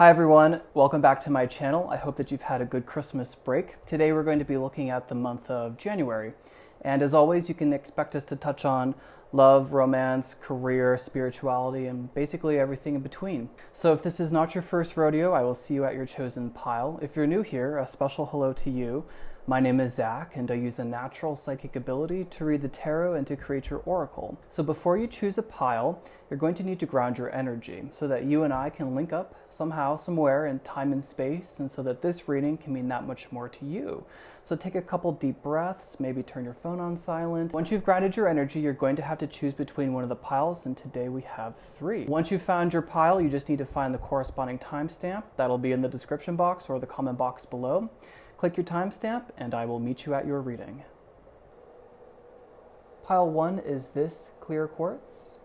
Hi everyone, welcome back to my channel. I hope that you've had a good Christmas break. Today we're going to be looking at the month of January. And as always, you can expect us to touch on love, romance, career, spirituality, and basically everything in between. So if this is not your first rodeo, I will see you at your chosen pile. If you're new here, a special hello to you. My name is Zach, and I use the natural psychic ability to read the tarot and to create your oracle. So before you choose a pile, you're going to need to ground your energy so that you and I can link up somehow, somewhere in time and space, and so that this reading can mean that much more to you. So take a couple deep breaths, maybe turn your phone on silent. Once you've grounded your energy, you're going to have to choose between one of the piles, and today we have 3. Once you've found your pile, you just need to find the corresponding timestamp. That'll be in the description box or the comment box below. Click your timestamp, and I will meet you at your reading. Pile 1 is this clear quartz.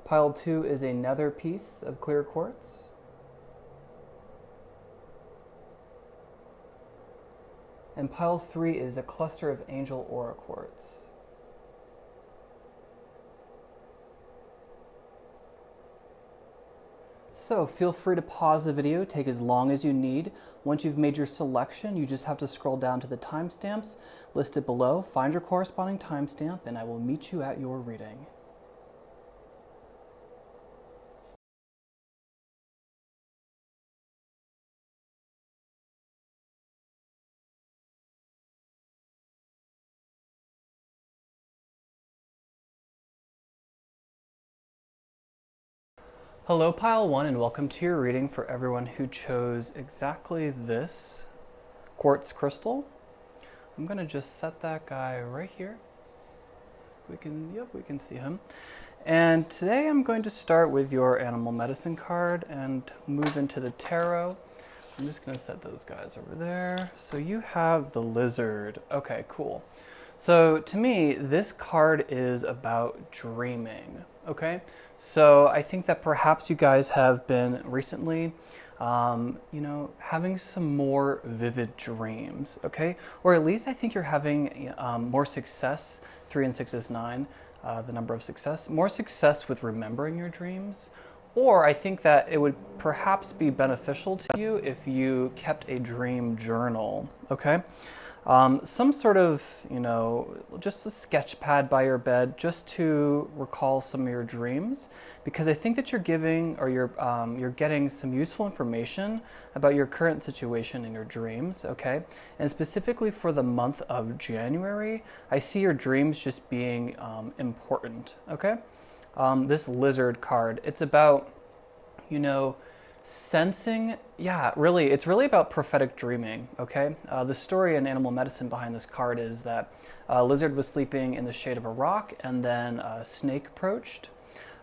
Pile 2 is another piece of clear quartz. And pile 3 is a cluster of angel aura quartz. So feel free to pause the video, take as long as you need. Once you've made your selection, you just have to scroll down to the timestamps listed below, find your corresponding timestamp, and I will meet you at your reading. Hello Pile 1, and welcome to your reading for everyone who chose exactly this quartz crystal. I'm going to just set that guy right here. We can see him. And today I'm going to start with your animal medicine card and move into the tarot. I'm just going to set those guys over there. So you have the lizard. Okay, cool. So to me, this card is about dreaming, okay? So I think that perhaps you guys have been recently, having some more vivid dreams, okay? Or at least I think you're having more success. 3 and 6 is 9, the number of success. More success with remembering your dreams. Or I think that it would perhaps be beneficial to you if you kept a dream journal, okay? Some sort of, just a sketch pad by your bed just to recall some of your dreams, because I think that you're getting some useful information about your current situation in your dreams, okay? And specifically for the month of January, I see your dreams just being important, okay? This lizard card, it's about, sensing, it's really about prophetic dreaming, okay? The story in animal medicine behind this card is that a lizard was sleeping in the shade of a rock, and then a snake approached.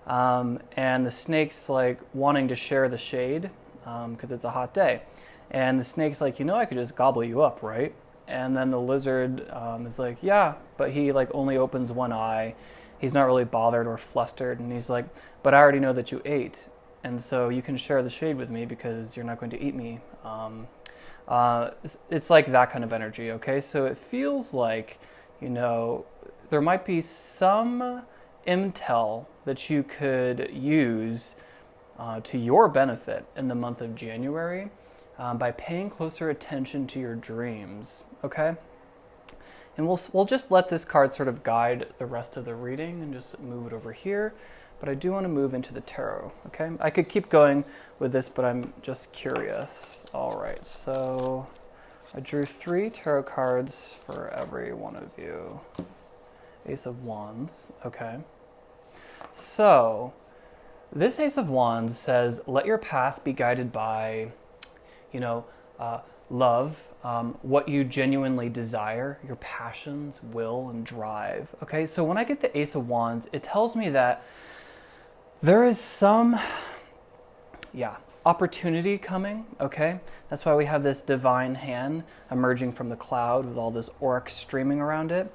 And the snake's like wanting to share the shade because it's a hot day. And the snake's like, I could just gobble you up, right? And then the lizard is like, yeah, but he like only opens one eye. He's not really bothered or flustered. And he's like, but I already know that you ate. And so you can share the shade with me because you're not going to eat me. It's like that kind of energy, okay? So it feels like, there might be some intel that you could use to your benefit in the month of January by paying closer attention to your dreams, okay? And we'll just let this card sort of guide the rest of the reading and just move it over here. But I do want to move into the tarot, okay? I could keep going with this, but I'm just curious. All right, so I drew 3 tarot cards for every one of you. Ace of Wands, okay. So this Ace of Wands says, let your path be guided by, love, what you genuinely desire, your passions, will, and drive, okay? So when I get the Ace of Wands, it tells me that there is some, opportunity coming, okay? That's why we have this divine hand emerging from the cloud with all this auric streaming around it.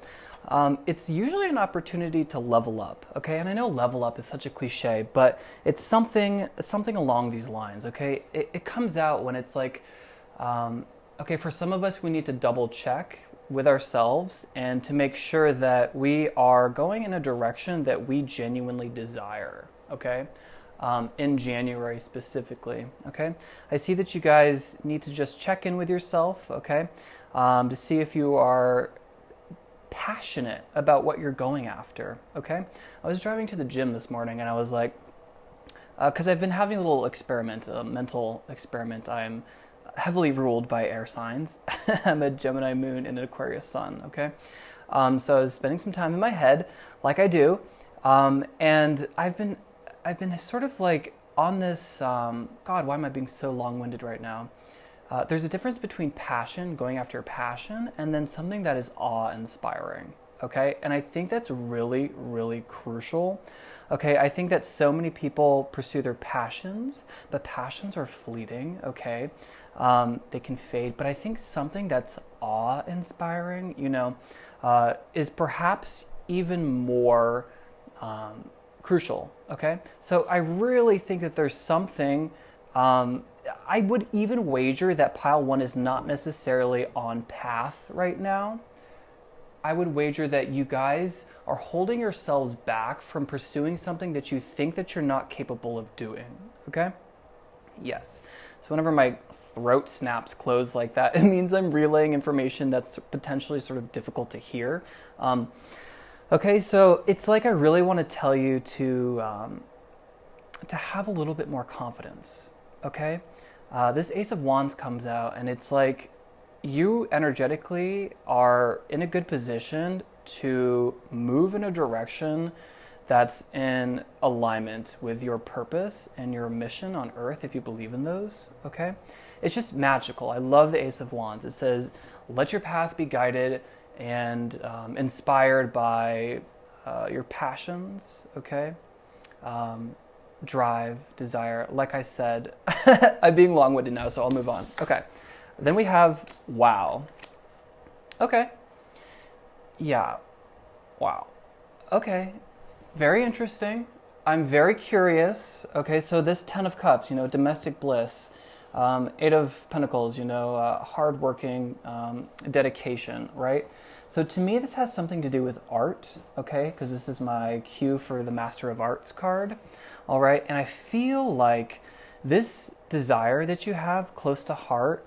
It's usually an opportunity to level up, okay? And I know level up is such a cliche, but it's something along these lines, okay? It comes out when it's like, okay, for some of us, we need to double check with ourselves and to make sure that we are going in a direction that we genuinely desire, okay? In January specifically, okay? I see that you guys need to just check in with yourself, okay? To see if you are passionate about what you're going after, okay? I was driving to the gym this morning and I was like, because I've been having a little experiment, a mental experiment. I'm heavily ruled by air signs. I'm a Gemini moon and an Aquarius sun, okay? So I was spending some time in my head, like I do, and I've been sort of like on this, God, why am I being so long-winded right now? There's a difference between passion, going after a passion, and then something that is awe-inspiring, okay? And I think that's really, really crucial, okay? I think that so many people pursue their passions, but passions are fleeting, okay? They can fade, but I think something that's awe-inspiring, is perhaps even more crucial, okay? So I really think that there's something, I would even wager that pile 1 is not necessarily on path right now. I would wager that you guys are holding yourselves back from pursuing something that you think that you're not capable of doing, okay? Yes. So whenever my throat snaps closed like that, it means I'm relaying information that's potentially sort of difficult to hear. Okay, so it's like I really want to tell you to have a little bit more confidence, okay? This Ace of Wands comes out and it's like you energetically are in a good position to move in a direction that's in alignment with your purpose and your mission on Earth, if you believe in those, okay? It's just magical. I love the Ace of Wands. It says, let your path be guided and inspired by your passions, okay? Drive, desire. Like I said, I'm being long-winded now, so I'll move on. Okay. Then we have wow. Okay. Yeah. Wow. Okay. Very interesting. I'm very curious. Okay, so this 10 of Cups, domestic bliss. 8 of Pentacles, hardworking, dedication, right? So to me, this has something to do with art, okay? Because this is my cue for the Master of Arts card, all right? And I feel like this desire that you have close to heart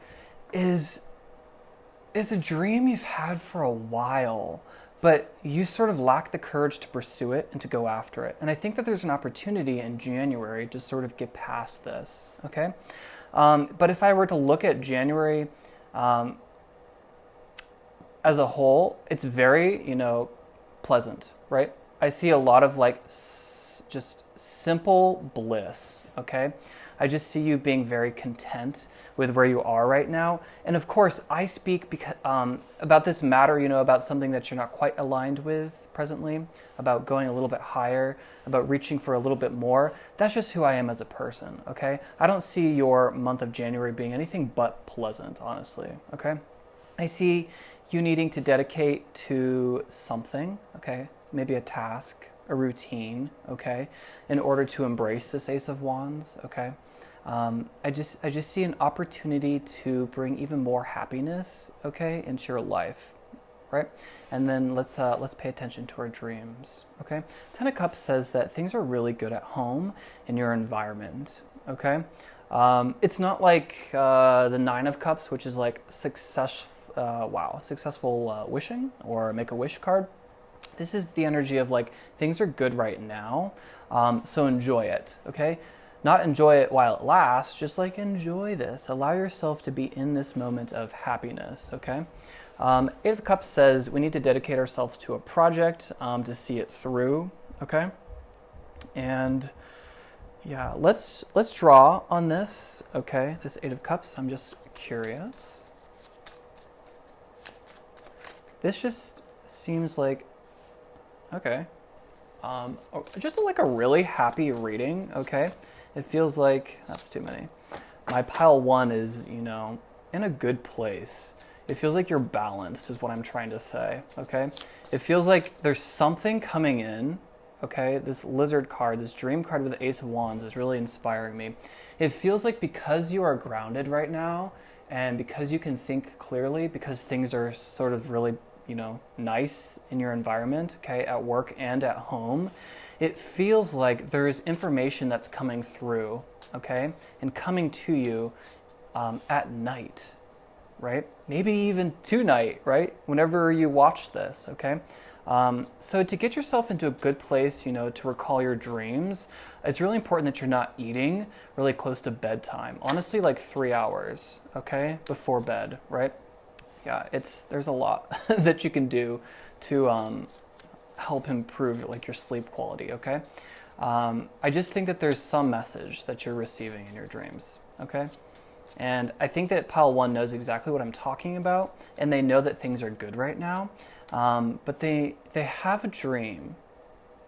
is a dream you've had for a while, but you sort of lack the courage to pursue it and to go after it. And I think that there's an opportunity in January to sort of get past this, okay? But if I were to look at January as a whole, it's very, pleasant, right? I see a lot of just simple bliss, okay? I just see you being very content with where you are right now. And of course, I speak because, about this matter, about something that you're not quite aligned with presently, about going a little bit higher, about reaching for a little bit more. That's just who I am as a person, okay? I don't see your month of January being anything but pleasant, honestly, okay? I see you needing to dedicate to something, okay? Maybe a task, a routine, okay? In order to embrace this Ace of Wands, okay? I just see an opportunity to bring even more happiness, okay, into your life, right? And then let's pay attention to our dreams, okay? 10 of Cups says that things are really good at home in your environment, okay? It's not like the 9 of Cups, which is like successful wishing or Make-A-Wish card. This is the energy of like things are good right now, so enjoy it, okay? Not enjoy it while it lasts, just like enjoy this. Allow yourself to be in this moment of happiness, okay? 8 of Cups says we need to dedicate ourselves to a project to see it through, okay? And yeah, let's draw on this, okay? This 8 of Cups, I'm just curious. This just seems like, okay. Just like a really happy reading, okay? It feels like, that's too many. My pile 1 is, in a good place. It feels like you're balanced is what I'm trying to say, okay? It feels like there's something coming in, okay? This lizard card, this dream card with the Ace of Wands is really inspiring me. It feels like because you are grounded right now and because you can think clearly, because things are sort of really, nice in your environment, okay, at work and at home, it feels like there's information that's coming through, okay, and coming to you at night, right? Maybe even tonight, right? Whenever you watch this, okay? So to get yourself into a good place, to recall your dreams, it's really important that you're not eating really close to bedtime. Honestly, like 3 hours, okay, before bed, right? Yeah, there's a lot that you can do to help improve like your sleep quality, okay? I just think that there's some message that you're receiving in your dreams, okay? And I think that pile 1 knows exactly what I'm talking about, and they know that things are good right now, but they have a dream,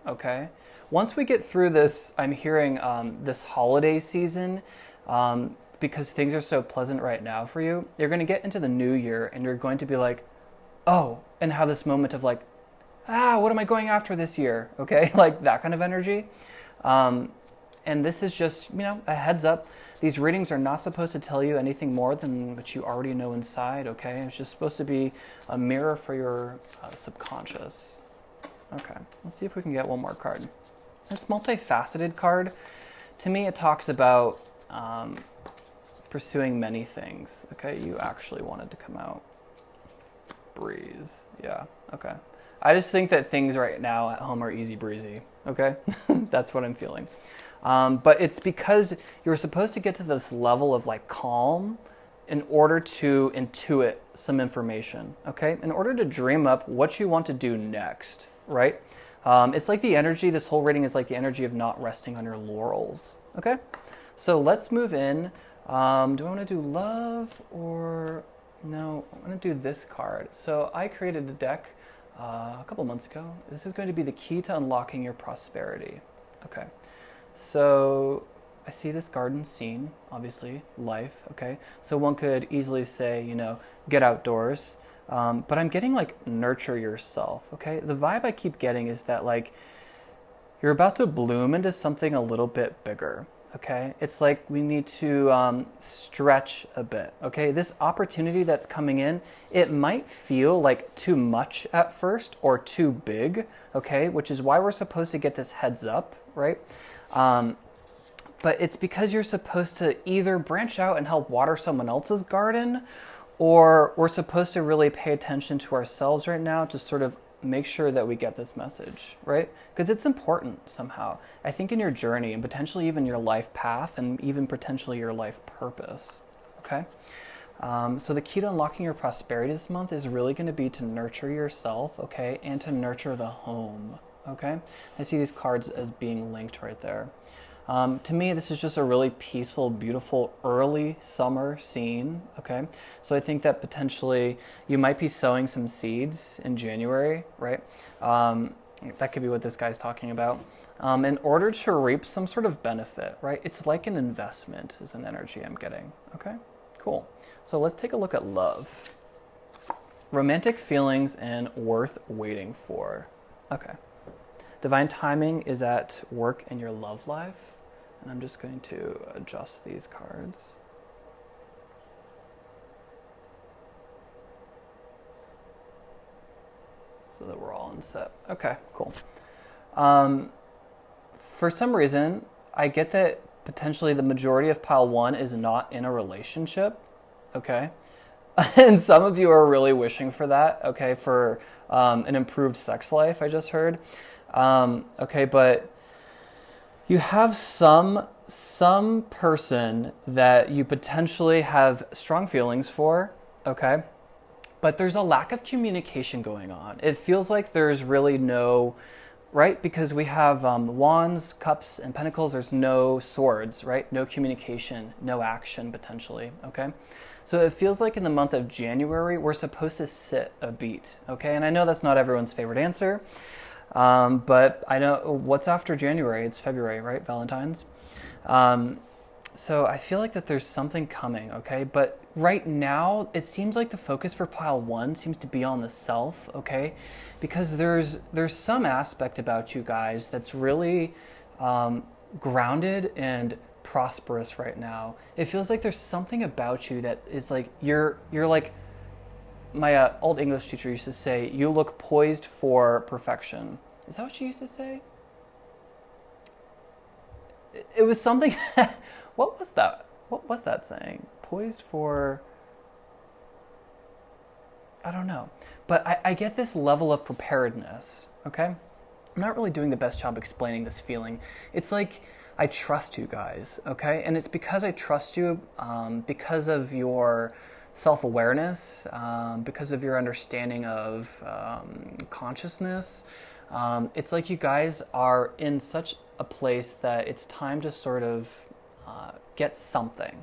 okay? Once we get through this, I'm hearing this holiday season, because things are so pleasant right now for you, you're going to get into the new year, and you're going to be like, oh, and have this moment of like, what am I going after this year, okay? Like that kind of energy. And this is just, a heads up. These readings are not supposed to tell you anything more than what you already know inside, okay? It's just supposed to be a mirror for your subconscious. Okay, let's see if we can get one more card. This multifaceted card, to me, it talks about pursuing many things. Okay, you actually wanted to come out. Breeze, yeah, okay. I just think that things right now at home are easy breezy, okay? That's what I'm feeling. But it's because you're supposed to get to this level of like calm in order to intuit some information, okay? In order to dream up what you want to do next, right? It's like the energy, this whole reading is like the energy of not resting on your laurels, okay? So let's move in. Do I want to do love or no? I'm going to do this card. So I created a deck a couple months ago. This is going to be the key to unlocking your prosperity, okay? So I see this garden scene, obviously, life, okay? So one could easily say, get outdoors. But I'm getting like nurture yourself, okay? The vibe I keep getting is that like you're about to bloom into something a little bit bigger, okay? It's like we need to stretch a bit, okay? This opportunity that's coming in, it might feel like too much at first or too big, okay? Which is why we're supposed to get this heads up, right? But it's because you're supposed to either branch out and help water someone else's garden, or we're supposed to really pay attention to ourselves right now to sort of make sure that we get this message, right? Because it's important somehow. I think in your journey and potentially even your life path and even potentially your life purpose, okay? So the key to unlocking your prosperity this month is really going to be to nurture yourself, okay? And to nurture the home, okay? I see these cards as being linked right there. To me, this is just a really peaceful, beautiful early summer scene, okay? So I think that potentially you might be sowing some seeds in January, right? That could be what this guy's talking about. In order to reap some sort of benefit, right? It's like an investment is an energy I'm getting, okay? Cool. So let's take a look at love. Romantic feelings and worth waiting for. Okay. Divine timing is at work in your love life. And I'm just going to adjust these cards. So that we're all in set. Okay, cool. For some reason, I get that potentially the majority of pile 1 is not in a relationship, okay? And some of you are really wishing for that, okay, for an improved sex life, I just heard. Okay, but you have some person that you potentially have strong feelings for, okay? But there's a lack of communication going on. It feels like there's really no, right? Because we have wands, cups, and pentacles. There's no swords, right? No communication, no action potentially, okay? So it feels like in the month of January, we're supposed to sit a beat, okay? And I know that's not everyone's favorite answer, but I know what's after January, it's February, right? Valentine's. So I feel like that there's something coming, okay? But right now, it seems like the focus for pile 1 seems to be on the self, okay? Because there's some aspect about you guys that's really grounded and prosperous right now. It feels like there's something about you that is like, you're like, my old English teacher used to say, you look poised for perfection. Is that what she used to say? it was something, what was that? What was that saying? Poised for, I don't know. But I get this level of preparedness, okay? I'm not really doing the best job explaining this feeling. It's like I trust you guys, okay? And it's because I trust you, because of your self-awareness, because of your understanding of consciousness. It's like you guys are in such a place that it's time to sort of get something,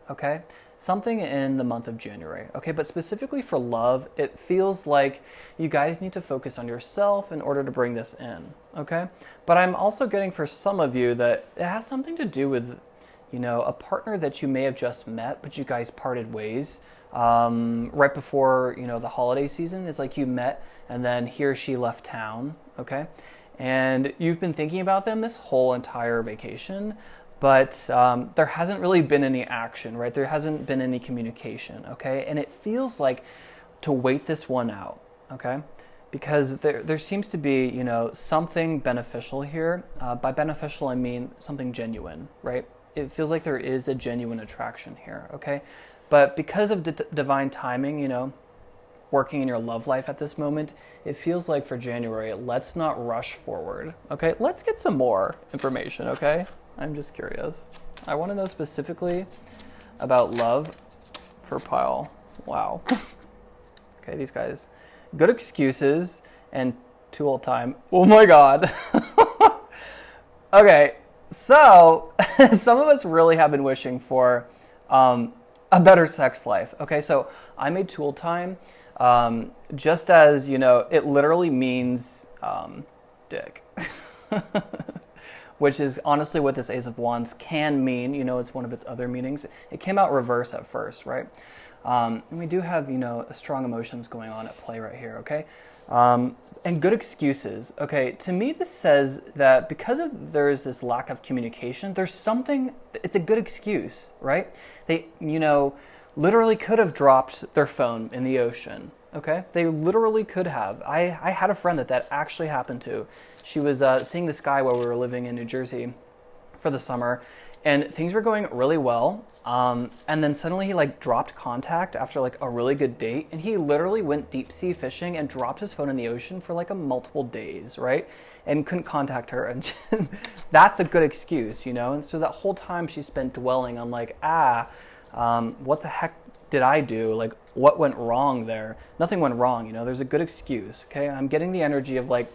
okay? Something in the month of January, okay? But specifically for love, it feels like you guys need to focus on yourself in order to bring this in, okay? But I'm also getting for some of you that it has something to do with, you know, a partner that you may have just met, but you guys parted ways right before, you know, the holiday season. It's like you met and then he or she left town, okay? And you've been thinking about them this whole entire vacation, but there hasn't really been any action, right? There hasn't been any communication, okay? And it feels like to wait this one out, okay? Because there seems to be, you know, something beneficial here. By beneficial, I mean something genuine, right? It feels like there is a genuine attraction here, okay? But because of divine timing, you know, working in your love life at this moment, it feels like for January, let's not rush forward, okay? Let's get some more information, okay? I'm just curious. I want to know specifically about love for Pile. Wow. Okay, these guys. Good excuses and too old time. Oh my God. Okay, so some of us really have been wishing for a better sex life. Okay, so I made too old time just as, you know, it literally means dick. Which is honestly what this Ace of Wands can mean. You know, it's one of its other meanings. It came out reverse at first, right? And we do have, you know, strong emotions going on at play right here, okay? And good excuses, okay? To me, this says that because there is this lack of communication, there's something, it's a good excuse, right? They, you know, literally could have dropped their phone in the ocean, okay? They literally could have. I had a friend that actually happened to. She was seeing this guy while we were living in New Jersey for the summer, and things were going really well. And then suddenly he like dropped contact after like a really good date, and he literally went deep sea fishing and dropped his phone in the ocean for like multiple days, right? And couldn't contact her. And that's a good excuse, you know? And so that whole time she spent dwelling on like, what the heck did I do? Like, what went wrong there? Nothing went wrong, you know? There's a good excuse, okay? I'm getting the energy of like,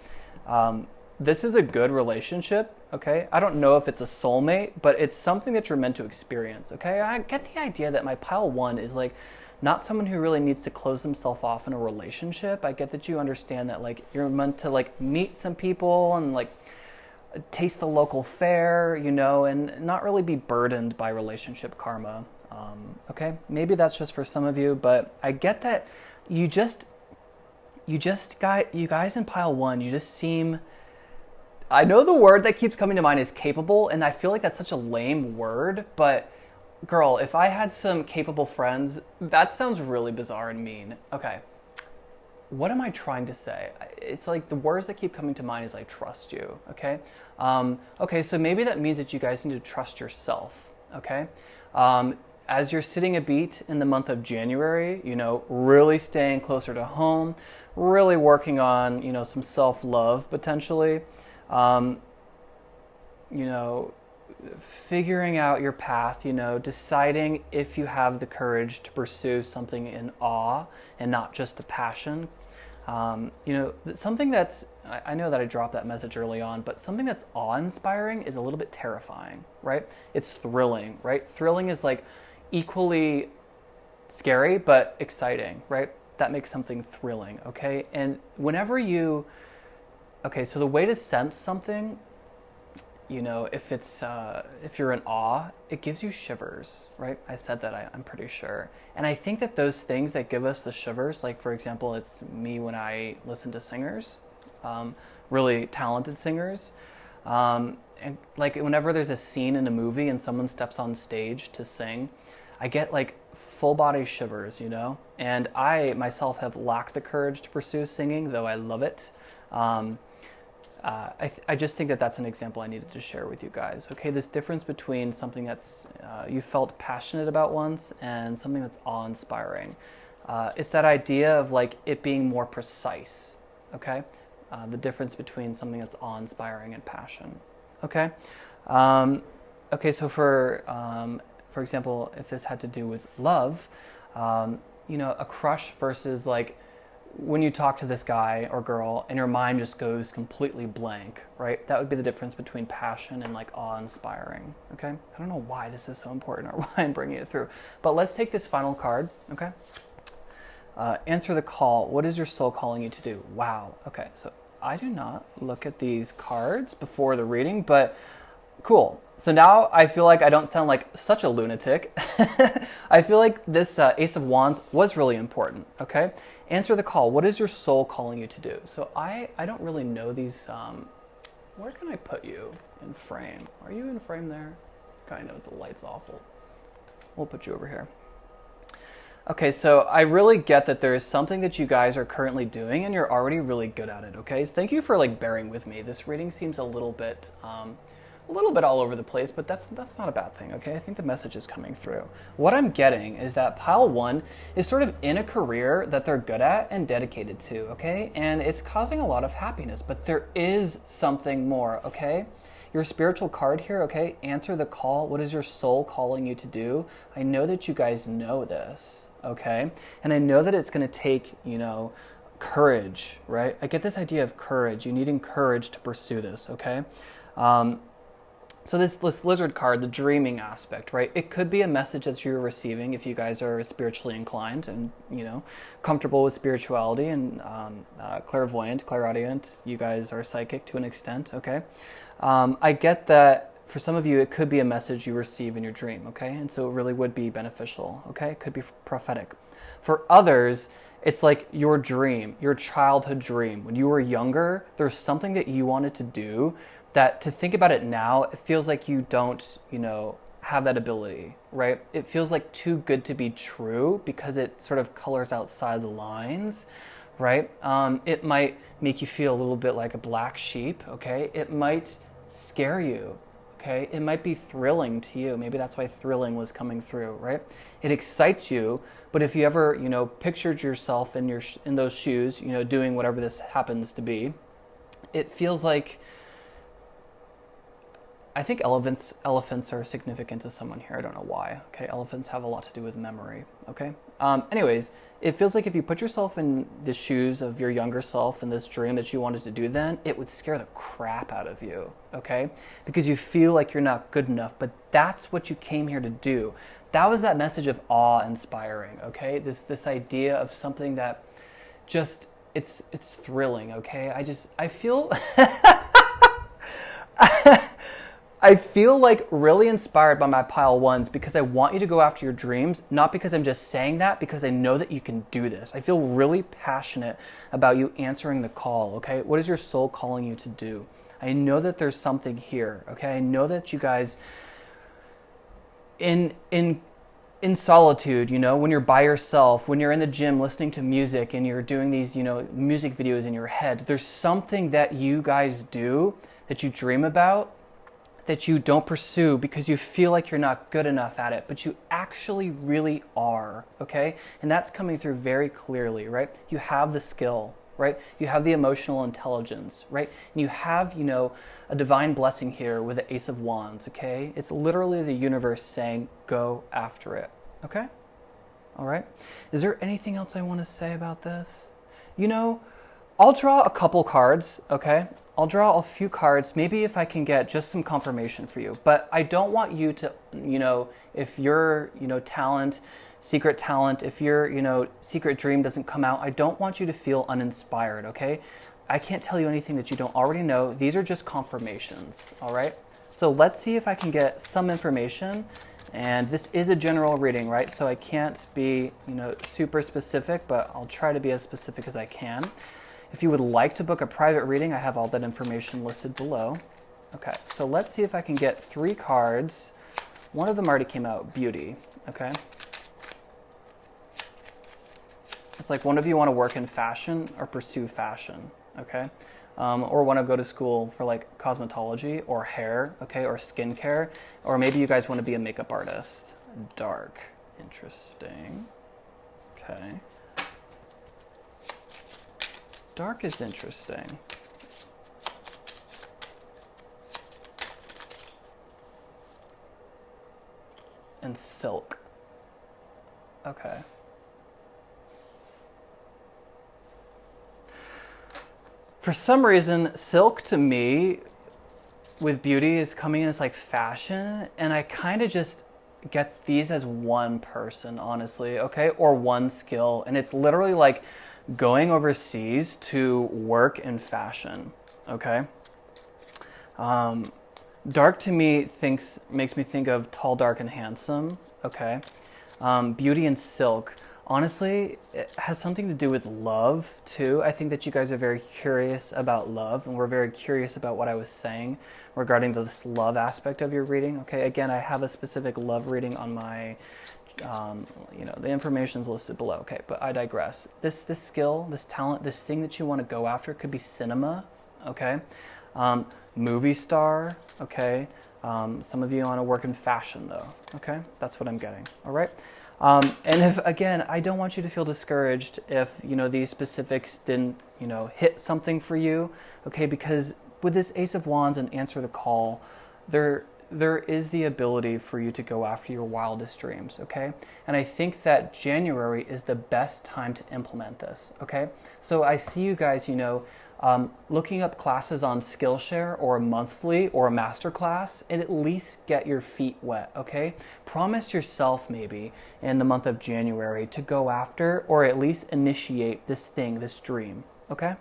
this is a good relationship, okay? I don't know if it's a soulmate, but it's something that you're meant to experience, okay? I get the idea that my Pile 1 is like not someone who really needs to close themselves off in a relationship. I get that you understand that like you're meant to like meet some people and like taste the local fare, you know, and not really be burdened by relationship karma, okay? Maybe that's just for some of you, but I get that you guys in Pile 1, you just seem, I know the word that keeps coming to mind is capable, and I feel like that's such a lame word, but girl, if I had some capable friends, that sounds really bizarre and mean. Okay, what am I trying to say? It's like the words that keep coming to mind is I trust you, okay? Okay, so maybe that means that you guys need to trust yourself, okay? As you're sitting a beat in the month of January, you know, really staying closer to home, really working on, you know, some self-love potentially, you know, figuring out your path, you know, deciding if you have the courage to pursue something in awe and not just a passion. You know, something that's, I know that I dropped that message early on, but something that's awe-inspiring is a little bit terrifying, right? It's thrilling, right? Thrilling is like equally scary, but exciting, right? That makes something thrilling, okay? And whenever okay, so the way to sense something, you know, if you're in awe, it gives you shivers, right? I said that, I'm pretty sure. And I think that those things that give us the shivers, like for example, it's me when I listen to singers, really talented singers, and like whenever there's a scene in a movie and someone steps on stage to sing, I get like full body shivers, you know? And I myself have lacked the courage to pursue singing, though I love it. I just think that that's an example I needed to share with you guys. Okay, this difference between something that's you felt passionate about once and something that's awe-inspiring. It's that idea of like it being more precise. Okay, the difference between something that's awe-inspiring and passion. Okay, okay. So for example, if this had to do with love, a crush versus like when you talk to this guy or girl and your mind just goes completely blank, right? That would be the difference between passion and like awe-inspiring, okay? I don't know why this is so important or why I'm bringing it through, but let's take this final card, okay? Answer the call. What is your soul calling you to do? Wow, okay, so I do not look at these cards before the reading, but cool. So now I feel like I don't sound like such a lunatic. I feel like this Ace of Wands was really important, okay? Answer the call. What is your soul calling you to do? So I don't really know these. Where can I put you in frame? Are you in frame there? Kind of, the light's awful. We'll put you over here. Okay, so I really get that there is something that you guys are currently doing and you're already really good at it, okay? Thank you for like bearing with me. This reading seems a little bit all over the place, but that's not a bad thing, okay? I think the message is coming through. What I'm getting is that pile 1 is sort of in a career that they're good at and dedicated to, okay? And it's causing a lot of happiness, but there is something more, okay? Your spiritual card here, okay? Answer the call. What is your soul calling you to do? I know that you guys know this, okay? And I know that it's going to take, courage, right? I get this idea of courage. You needing courage to pursue this, okay? So this lizard card, the dreaming aspect, right? It could be a message that you're receiving if you guys are spiritually inclined and, comfortable with spirituality and clairvoyant, clairaudient. You guys are psychic to an extent, okay? I get that for some of you, it could be a message you receive in your dream, okay? And so it really would be beneficial, okay? It could be prophetic. For others, it's like your dream, your childhood dream. When you were younger, there's something that you wanted to do that to think about it now, it feels like you don't, have that ability, right? It feels like too good to be true because it sort of colors outside the lines, right? It might make you feel a little bit like a black sheep, okay? It might scare you, okay? It might be thrilling to you. Maybe that's why thrilling was coming through, right? It excites you, but if you ever, pictured yourself in those shoes, doing whatever this happens to be, it feels like, I think elephants are significant to someone here. I don't know why. Okay, elephants have a lot to do with memory. Okay. Anyways, it feels like if you put yourself in the shoes of your younger self in this dream that you wanted to do, then it would scare the crap out of you. Okay, because you feel like you're not good enough. But that's what you came here to do. That was that message of awe-inspiring. Okay, this idea of something that just it's thrilling. Okay, I feel. I feel like really inspired by my pile 1s because I want you to go after your dreams, not because I'm just saying that, because I know that you can do this. I feel really passionate about you answering the call, okay? What is your soul calling you to do? I know that there's something here, okay? I know that you guys, in solitude, when you're by yourself, when you're in the gym listening to music and you're doing these, music videos in your head, there's something that you guys do that you dream about that you don't pursue because you feel like you're not good enough at it, but you actually really are, okay? And that's coming through very clearly, right? You have the skill, right? You have the emotional intelligence, right? And you have, a divine blessing here with the Ace of Wands, okay? It's literally the universe saying, go after it, okay? All right? Is there anything else I want to say about this? I'll draw a couple cards, okay? I'll draw a few cards, maybe if I can get just some confirmation for you. But I don't want you to, if your, secret talent, if your, secret dream doesn't come out, I don't want you to feel uninspired, okay? I can't tell you anything that you don't already know. These are just confirmations, all right? So let's see if I can get some information. And this is a general reading, right? So I can't be, super specific, but I'll try to be as specific as I can. If you would like to book a private reading, I have all that information listed below. Okay, so let's see if I can get 3 cards. One of them already came out, beauty, okay? It's like one of you want to work in fashion or pursue fashion, okay? or want to go to school for like cosmetology or hair, okay, or skincare, or maybe you guys want to be a makeup artist. Dark, interesting. Okay. Dark is interesting. And silk. Okay. For some reason, silk to me with beauty is coming in as like fashion, and I kind of just get these as one person, honestly, okay? Or one skill, and it's literally like going overseas to work in fashion, okay? Dark to me makes me think of tall, dark, and handsome, okay? Beauty and silk. Honestly, it has something to do with love, too. I think that you guys are very curious about love, and we're very curious about what I was saying regarding this love aspect of your reading, okay? Again, I have a specific love reading on my, the information's listed below, okay? But I digress. This skill, this talent, this thing that you want to go after could be cinema, okay? Movie star, okay? Some of you want to work in fashion, though, okay? That's what I'm getting, all right? And if, again, I don't want you to feel discouraged if, these specifics didn't, hit something for you, okay? Because with this Ace of Wands and Answer the Call, there is the ability for you to go after your wildest dreams, okay? And I think that January is the best time to implement this, okay? So I see you guys, looking up classes on Skillshare or a monthly or a master class, and at least get your feet wet, okay? Promise yourself maybe in the month of January to go after or at least initiate this thing, this dream, okay?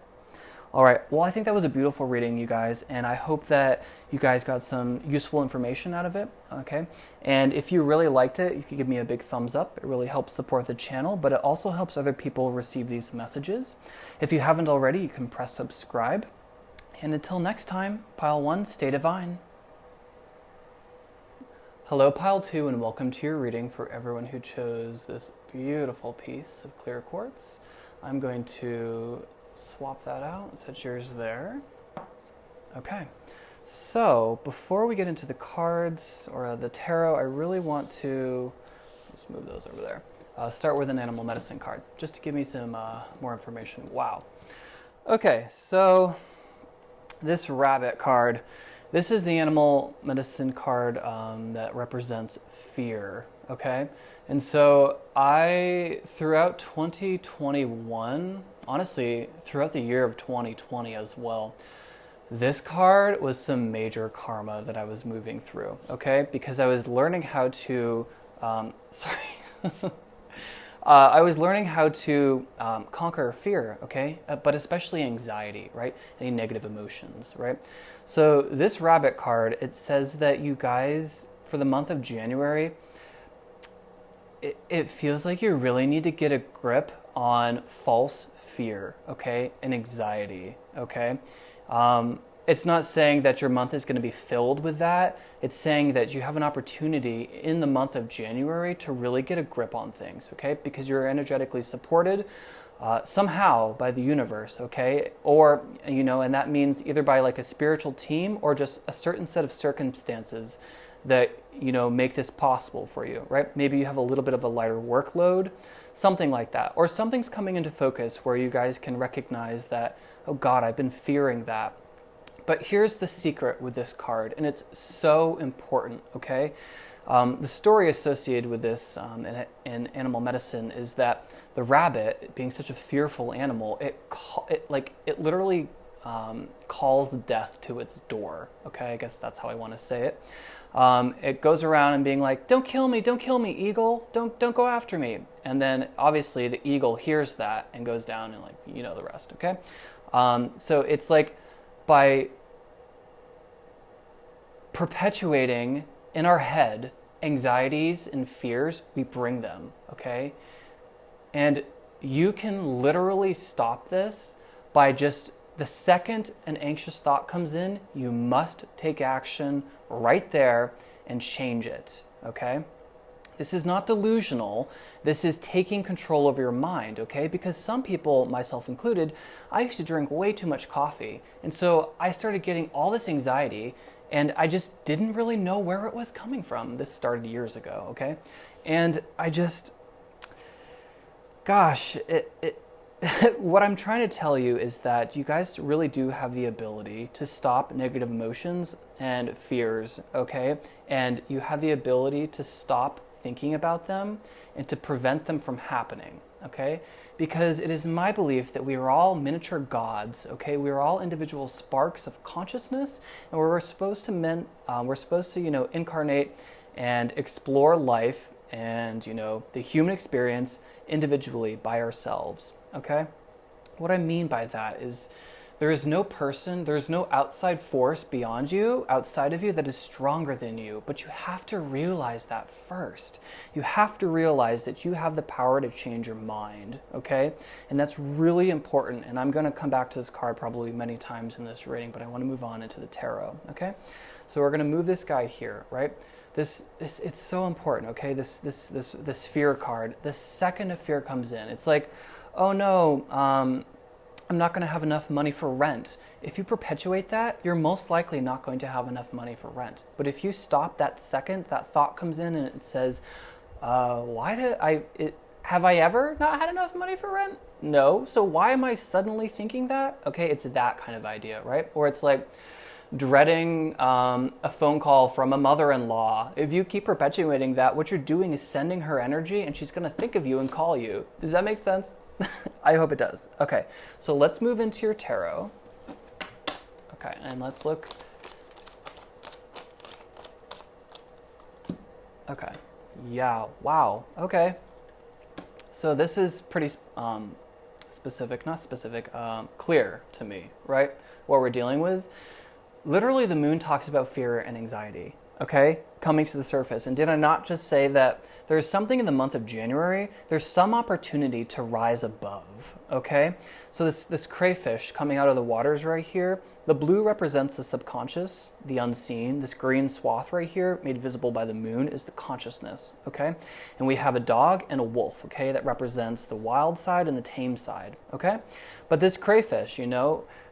All right, well, I think that was a beautiful reading, you guys, and I hope that you guys got some useful information out of it, okay? And if you really liked it, you could give me a big thumbs up. It really helps support the channel, but it also helps other people receive these messages. If you haven't already, you can press subscribe. And until next time, Pile 1, stay divine. Hello, Pile 2, and welcome to your reading for everyone who chose this beautiful piece of clear quartz. I'm going to swap that out, set yours there. Okay, so before we get into the cards or the tarot, I really want to, let's move those over there, start with an animal medicine card, just to give me some more information. Wow. Okay, so this rabbit card, this is the animal medicine card that represents fear, okay? And so throughout 2021, honestly, throughout the year of 2020 as well, this card was some major karma that I was moving through, okay? Because I was learning how to, I was learning how to conquer fear, okay? But especially anxiety, right? Any negative emotions, right? So this rabbit card, it says that you guys, for the month of January, it feels like you really need to get a grip on false fear, okay, and anxiety, okay? It's not saying that your month is going to be filled with that. It's saying that you have an opportunity in the month of January to really get a grip on things, okay? Because you're energetically supported somehow by the universe, okay? Or, and that means either by like a spiritual team or just a certain set of circumstances that, make this possible for you, right? Maybe you have a little bit of a lighter workload, something like that. Or something's coming into focus where you guys can recognize that, oh God, I've been fearing that. But here's the secret with this card, and it's so important, okay? The story associated with this in animal medicine is that the rabbit, being such a fearful animal, it literally calls death to its door, okay? I guess that's how I want to say it. It goes around and being like, don't kill me, eagle, don't go after me. And then obviously the eagle hears that and goes down and the rest, okay? So it's like by perpetuating in our head anxieties and fears, we bring them, okay? And you can literally stop this by just the second an anxious thought comes in, you must take action right there and change it, okay? This is not delusional. This is taking control of your mind, okay? Because some people, myself included, I used to drink way too much coffee. And so I started getting all this anxiety, and I just didn't really know where it was coming from. This started years ago, okay? And I just, gosh, what I'm trying to tell you is that you guys really do have the ability to stop negative emotions and fears, okay? And you have the ability to stop thinking about them and to prevent them from happening, okay? Because it is my belief that we are all miniature gods, okay? We are all individual sparks of consciousness, and we're supposed to, incarnate and explore life and, the human experience individually by ourselves, okay? What I mean by that is there is no person, there is no outside force beyond you, outside of you, that is stronger than you. But you have to realize that first. You have to realize that you have the power to change your mind, okay? And that's really important. And I'm going to come back to this card probably many times in this reading, but I want to move on into the tarot, okay? So we're going to move this guy here, right? This it's so important, okay? This fear card. The second a fear comes in, it's like, oh no, I'm not going to have enough money for rent. If you perpetuate that, you're most likely not going to have enough money for rent. But if you stop that second, that thought comes in and it says, have I ever not had enough money for rent? No. So why am I suddenly thinking that? Okay, it's that kind of idea, right? Or it's like dreading a phone call from a mother-in-law. If you keep perpetuating that, what you're doing is sending her energy and she's going to think of you and call you. Does that make sense? I hope it does. Okay, so let's move into your tarot. Okay, and let's look. Okay, yeah, wow, okay. So this is pretty clear to me, right? What we're dealing with. Literally, the moon talks about fear and anxiety, okay, coming to the surface. And did I not just say that there's something in the month of January, there's some opportunity to rise above, okay? So this crayfish coming out of the waters right here, the blue represents the subconscious, the unseen. This green swath right here, made visible by the moon, is the consciousness, okay? And we have a dog and a wolf, okay? That represents the wild side and the tame side, okay? But this crayfish,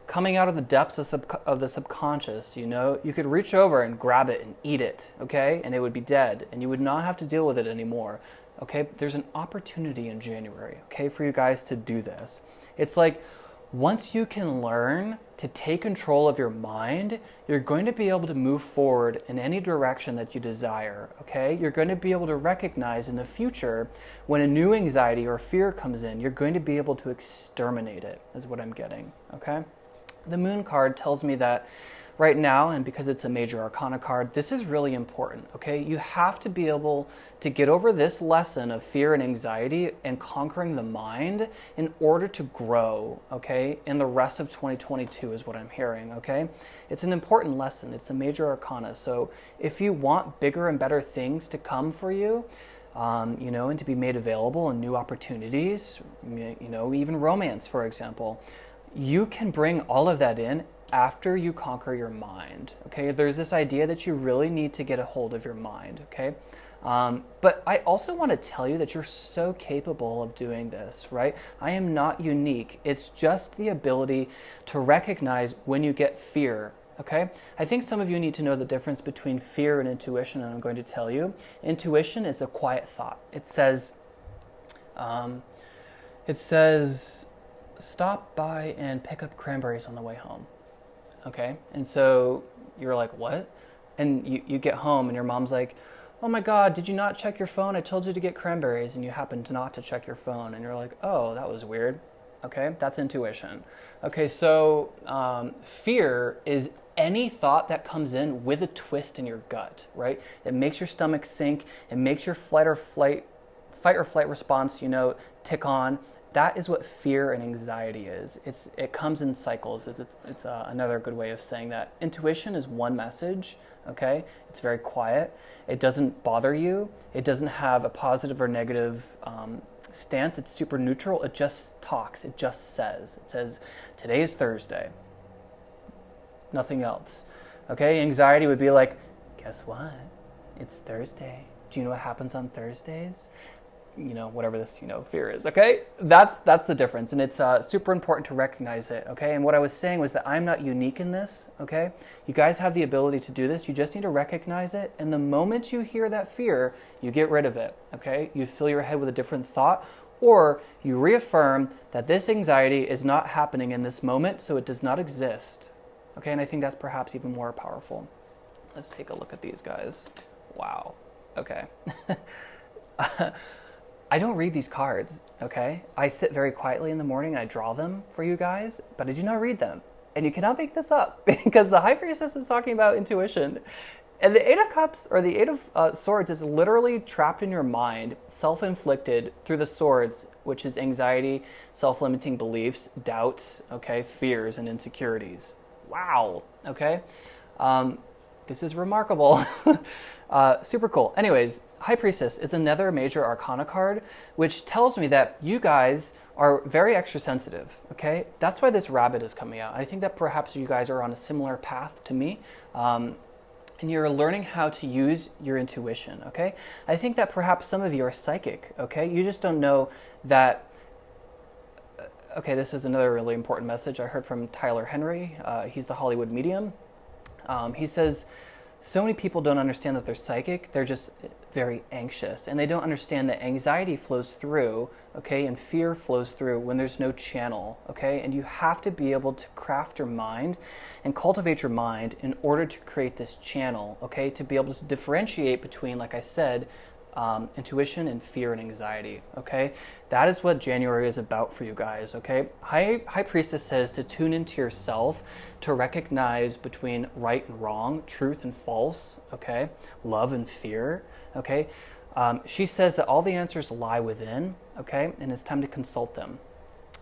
coming out of the depths of the subconscious, you could reach over and grab it and eat it, okay? And it would be dead, and you would not have to deal with it anymore, okay? There's an opportunity in January, okay, for you guys to do this. It's like, once you can learn to take control of your mind, you're going to be able to move forward in any direction that you desire, okay? You're going to be able to recognize in the future when a new anxiety or fear comes in, you're going to be able to exterminate it, is what I'm getting, okay? The moon card tells me that right now, and because it's a major arcana card, this is really important, okay? You have to be able to get over this lesson of fear and anxiety and conquering the mind in order to grow, okay? In the rest of 2022 is what I'm hearing, okay? It's an important lesson. It's a major arcana. So if you want bigger and better things to come for you, and to be made available and new opportunities, even romance, for example, you can bring all of that in after you conquer your mind, okay? There's this idea that you really need to get a hold of your mind, okay? But I also want to tell you that you're so capable of doing this, right? I am not unique. It's just the ability to recognize when you get fear, okay? I think some of you need to know the difference between fear and intuition, and I'm going to tell you. Intuition is a quiet thought. It says, stop by and pick up cranberries on the way home, okay? And so you're like, what? And you get home and your mom's like, oh my God, did you not check your phone? I told you to get cranberries and you happened not to check your phone. And you're like, oh, that was weird. Okay, that's intuition. Okay, so fear is any thought that comes in with a twist in your gut, right? It makes your stomach sink. It makes your fight or flight response, tick on. That is what fear and anxiety is. It comes in cycles. It's another good way of saying that. Intuition is one message, okay? It's very quiet. It doesn't bother you. It doesn't have a positive or negative stance. It's super neutral. It just talks. It just says. It says, today is Thursday. Nothing else, okay? Anxiety would be like, guess what? It's Thursday. Do you know what happens on Thursdays? Whatever this, fear is, okay? That's the difference, and it's super important to recognize it, okay? And what I was saying was that I'm not unique in this, okay? You guys have the ability to do this. You just need to recognize it, and the moment you hear that fear, you get rid of it, okay? You fill your head with a different thought, or you reaffirm that this anxiety is not happening in this moment, so it does not exist, okay? And I think that's perhaps even more powerful. Let's take a look at these guys. Wow, okay. I don't read these cards, okay? I sit very quietly in the morning and I draw them for you guys, but I do not read them. And you cannot make this up because the High Priestess is talking about intuition. And the Eight of Cups, or the Eight of Swords, is literally trapped in your mind, self-inflicted through the swords, which is anxiety, self-limiting beliefs, doubts, okay, fears, and insecurities. Wow, okay? This is remarkable. Super cool. Anyways, High Priestess is another major arcana card, which tells me that you guys are very extra sensitive, okay? That's why this rabbit is coming out. I think that perhaps you guys are on a similar path to me, and you're learning how to use your intuition, okay? I think that perhaps some of you are psychic, okay? You just don't know that. Okay, this is another really important message I heard from Tyler Henry. He's the Hollywood medium. He says, so many people don't understand that they're psychic. They're just very anxious. And they don't understand that anxiety flows through, okay, and fear flows through when there's no channel, okay? And you have to be able to craft your mind and cultivate your mind in order to create this channel, okay, to be able to differentiate between, like I said, intuition and fear and anxiety, okay? That is what January is about for you guys, okay? High Priestess says to tune into yourself, to recognize between right and wrong, truth and false, okay? Love and fear, okay? She says that all the answers lie within, okay? And it's time to consult them.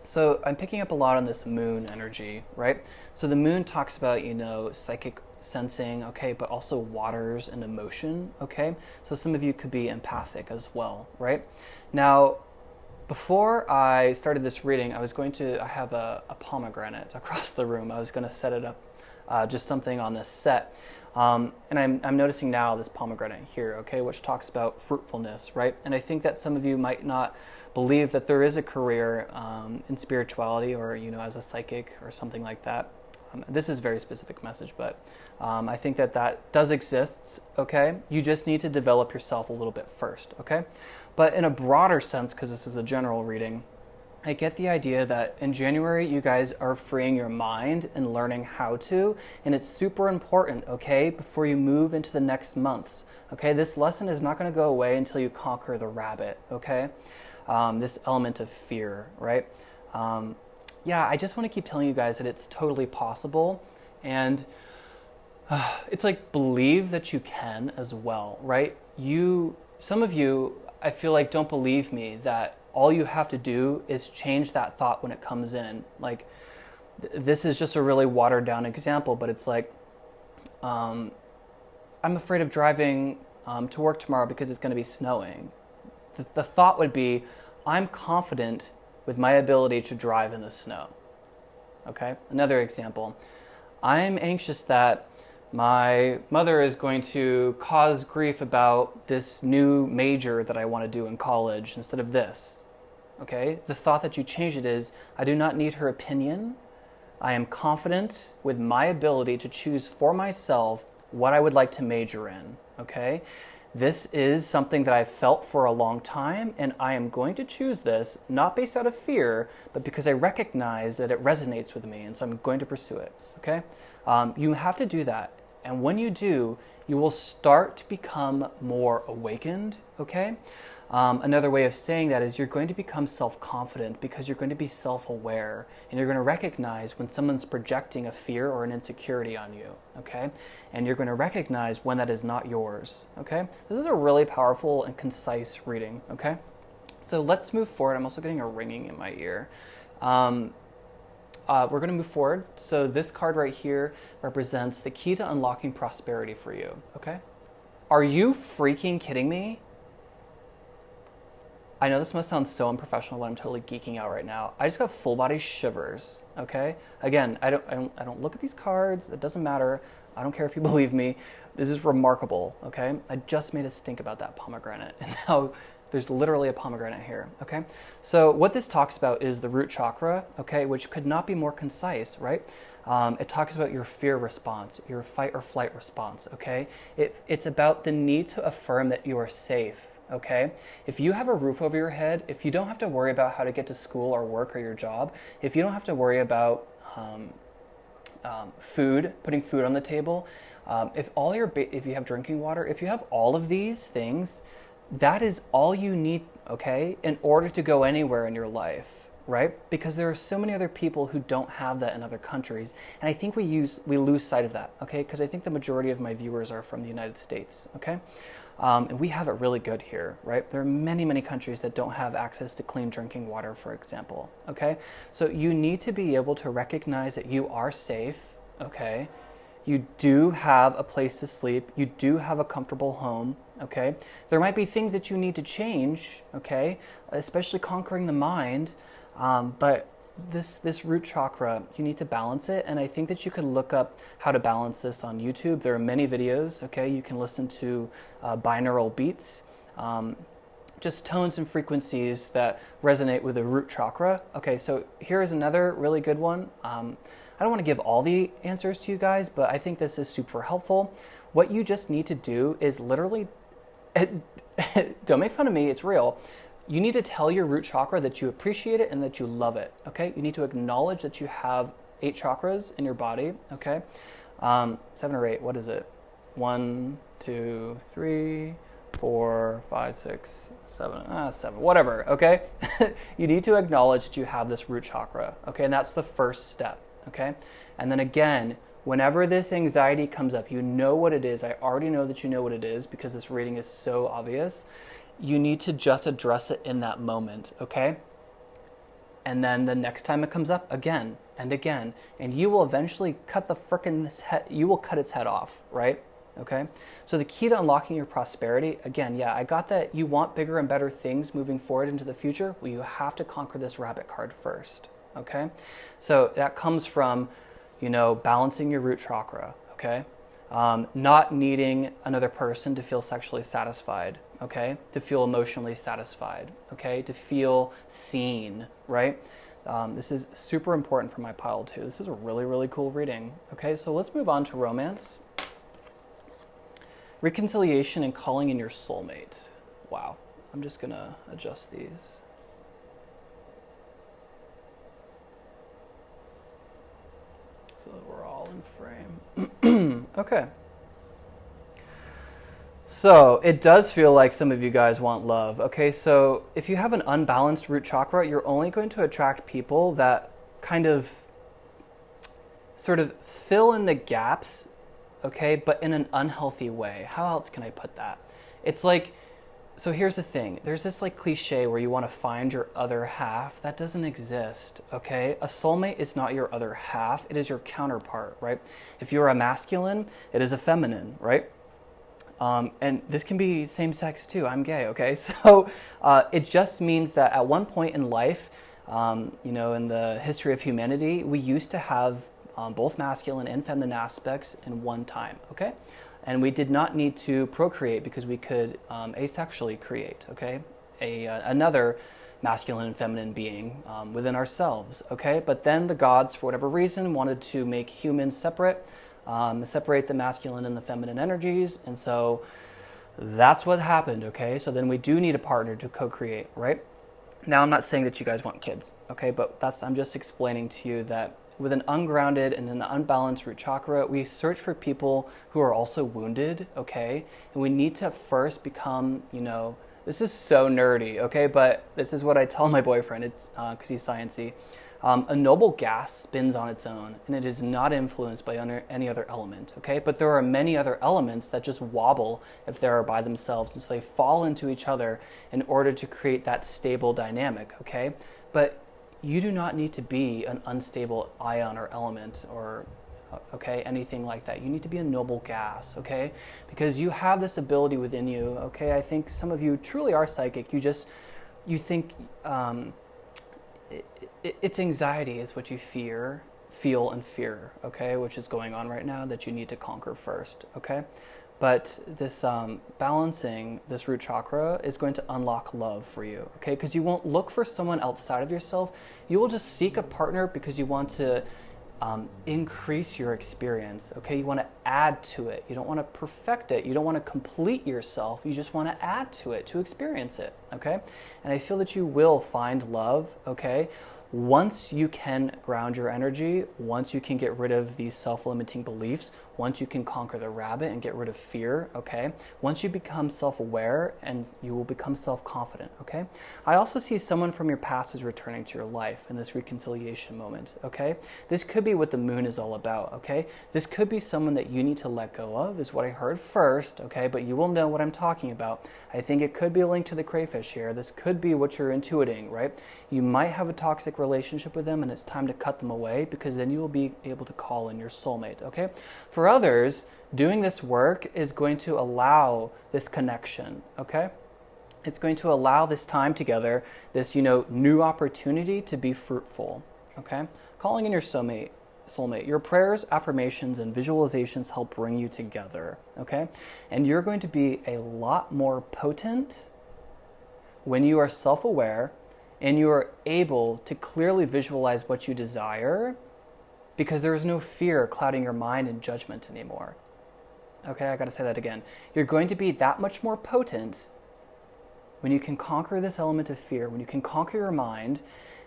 So I'm picking up a lot on this moon energy, right? So the moon talks about, psychic sensing, okay, but also waters and emotion, okay? So some of you could be empathic as well, right? Now, before I started this reading, I have a pomegranate across the room. I was going to set it up, just something on this set. And I'm noticing now this pomegranate here, okay, which talks about fruitfulness, right? And I think that some of you might not believe that there is a career in spirituality or, as a psychic or something like that. This is a very specific message, but I think that does exist, okay? You just need to develop yourself a little bit first, okay? But in a broader sense, because this is a general reading, I get the idea that in January, you guys are freeing your mind and learning how to, and it's super important, okay, before you move into the next months, okay? This lesson is not going to go away until you conquer the rabbit, okay? This element of fear, right? Yeah, I just want to keep telling you guys that it's totally possible, and it's like believe that you can as well, right? Some of you, I feel like, don't believe me that all you have to do is change that thought when it comes in. Like, this is just a really watered down example, but it's like, I'm afraid of driving to work tomorrow because it's going to be snowing. The thought would be, I'm confident with my ability to drive in the snow. Okay? Another example. I'm anxious that my mother is going to cause grief about this new major that I want to do in college instead of this. Okay? The thought that you change it is, I do not need her opinion. I am confident with my ability to choose for myself what I would like to major in. Okay? This is something that I've felt for a long time, and I am going to choose this, not based out of fear, but because I recognize that it resonates with me, and so I'm going to pursue it, okay? You have to do that, and when you do, you will start to become more awakened, okay? Another way of saying that is you're going to become self-confident because you're going to be self-aware, and you're going to recognize when someone's projecting a fear or an insecurity on you, okay? And you're going to recognize when that is not yours, okay? This is a really powerful and concise reading, okay? So let's move forward. I'm also getting a ringing in my ear. We're going to move forward. So this card right here represents the key to unlocking prosperity for you, okay? Are you freaking kidding me? I know this must sound so unprofessional, but I'm totally geeking out right now. I just got full body shivers. Okay. Again, I don't look at these cards. It doesn't matter. I don't care if you believe me. This is remarkable. Okay. I just made a stink about that pomegranate, and now there's literally a pomegranate here. Okay. So what this talks about is the root chakra. Okay, which could not be more concise, right? It talks about your fear response, your fight or flight response. Okay. It's about the need to affirm that you are safe. Okay, if you have a roof over your head, if you don't have to worry about how to get to school or work or your job, if you don't have to worry about food, putting food on the table, if you have drinking water, if you have all of these things, that is all you need, okay, in order to go anywhere in your life, right? Because there are so many other people who don't have that in other countries, and I think we lose sight of that, okay? Because I think the majority of my viewers are from the United States, okay? And we have it really good here, right? There are many, many countries that don't have access to clean drinking water, for example, okay? So you need to be able to recognize that you are safe, okay? You do have a place to sleep. You do have a comfortable home, okay? There might be things that you need to change, okay? Especially conquering the mind, but this root chakra, you need to balance it, and I think that you could look up how to balance this on YouTube. There are many videos, okay? You can listen to binaural beats, just tones and frequencies that resonate with the root chakra. Okay, so here is another really good one. I don't want to give all the answers to you guys, but I think this is super helpful. What you just need to do is literally, don't make fun of me, it's real. You need to tell your root chakra that you appreciate it and that you love it, okay? You need to acknowledge that you have 8 chakras in your body, okay? 7 or 8, what is it? 1, 2, 3, 4, 5, 6, 7, 7, whatever, okay? You need to acknowledge that you have this root chakra, okay? And that's the first step, okay? And then again, whenever this anxiety comes up, you know what it is. I already know that you know what it is because this reading is so obvious. You need to just address it in that moment, okay? And then the next time it comes up, again and again, and you will eventually cut its head off, right? Okay? So the key to unlocking your prosperity, again, yeah, I got that you want bigger and better things moving forward into the future. Well, you have to conquer this rabbit card first, okay? So that comes from, balancing your root chakra, okay? Not needing another person to feel sexually satisfied, okay? To feel emotionally satisfied, okay? To feel seen, right? This is super important for my pile too. This is a really, really cool reading, okay? So let's move on to romance. Reconciliation and calling in your soulmate. Wow. I'm just gonna adjust these. So that we're all in frame. Okay. So it does feel like some of you guys want love. Okay, so if you have an unbalanced root chakra, you're only going to attract people that kind of sort of fill in the gaps, okay, but in an unhealthy way. How else can I put that? It's like, so here's the thing. There's this like cliche where you want to find your other half. That doesn't exist, okay? A soulmate is not your other half. It is your counterpart, right? If you're a masculine, it is a feminine, right? And this can be same sex too. I'm gay, okay? So it just means that at one point in life, in the history of humanity, we used to have both masculine and feminine aspects in one time, okay? And we did not need to procreate because we could asexually create, okay? Another masculine and feminine being within ourselves, okay? But then the gods, for whatever reason, wanted to make humans separate, separate the masculine and the feminine energies, and so that's what happened, okay? So then we do need a partner to co-create, right? Now, I'm not saying that you guys want kids, okay? But I'm just explaining to you that with an ungrounded and an unbalanced root chakra, we search for people who are also wounded, okay? And we need to first become, this is so nerdy, okay? But this is what I tell my boyfriend, it's because he's sciencey. A noble gas spins on its own, and it is not influenced by any other element, okay? But there are many other elements that just wobble if they are by themselves, and so they fall into each other in order to create that stable dynamic, okay? But you do not need to be an unstable ion or element or, okay, anything like that. You need to be a noble gas, okay? Because you have this ability within you, okay? I think some of you truly are psychic. You just you think it's anxiety is what you feel and fear, okay, which is going on right now that you need to conquer first, okay? But this balancing this root chakra is going to unlock love for you, okay? Because you won't look for someone outside of yourself. You will just seek a partner because you want to increase your experience, okay? You want to add to it. You don't want to perfect it. You don't want to complete yourself. You just want to add to it, to experience it, okay? And I feel that you will find love, okay? Once you can ground your energy, once you can get rid of these self-limiting beliefs, once you can conquer the rabbit and get rid of fear, okay? Once you become self-aware, and you will become self-confident, okay? I also see someone from your past is returning to your life in this reconciliation moment, okay? This could be what the moon is all about, okay? This could be someone that you need to let go of, is what I heard first, okay? But you will know what I'm talking about. I think it could be a link to the crayfish here. This could be what you're intuiting, right? You might have a toxic relationship with them and it's time to cut them away, because then you will be able to call in your soulmate, okay? For others, doing this work is going to allow this connection, okay? It's going to allow this time together, this, new opportunity to be fruitful, okay? Calling in your soulmate. Your prayers, affirmations, and visualizations help bring you together, okay? And you're going to be a lot more potent when you are self-aware and you are able to clearly visualize what you desire, because there is no fear clouding your mind and judgment anymore. Okay, I gotta say that again. You're going to be that much more potent when you can conquer this element of fear, when you can conquer your mind,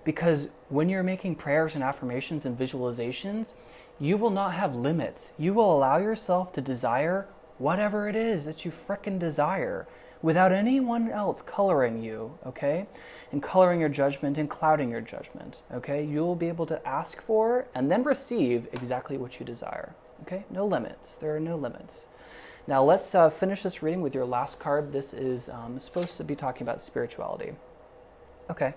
because when you're making prayers and affirmations and visualizations, you will not have limits. You will allow yourself to desire whatever it is that you frickin' desire, without anyone else coloring you, okay? And coloring your judgment and clouding your judgment, okay? You'll be able to ask for and then receive exactly what you desire, okay? No limits. There are no limits. Now let's finish this reading with your last card. This is supposed to be talking about spirituality. Okay.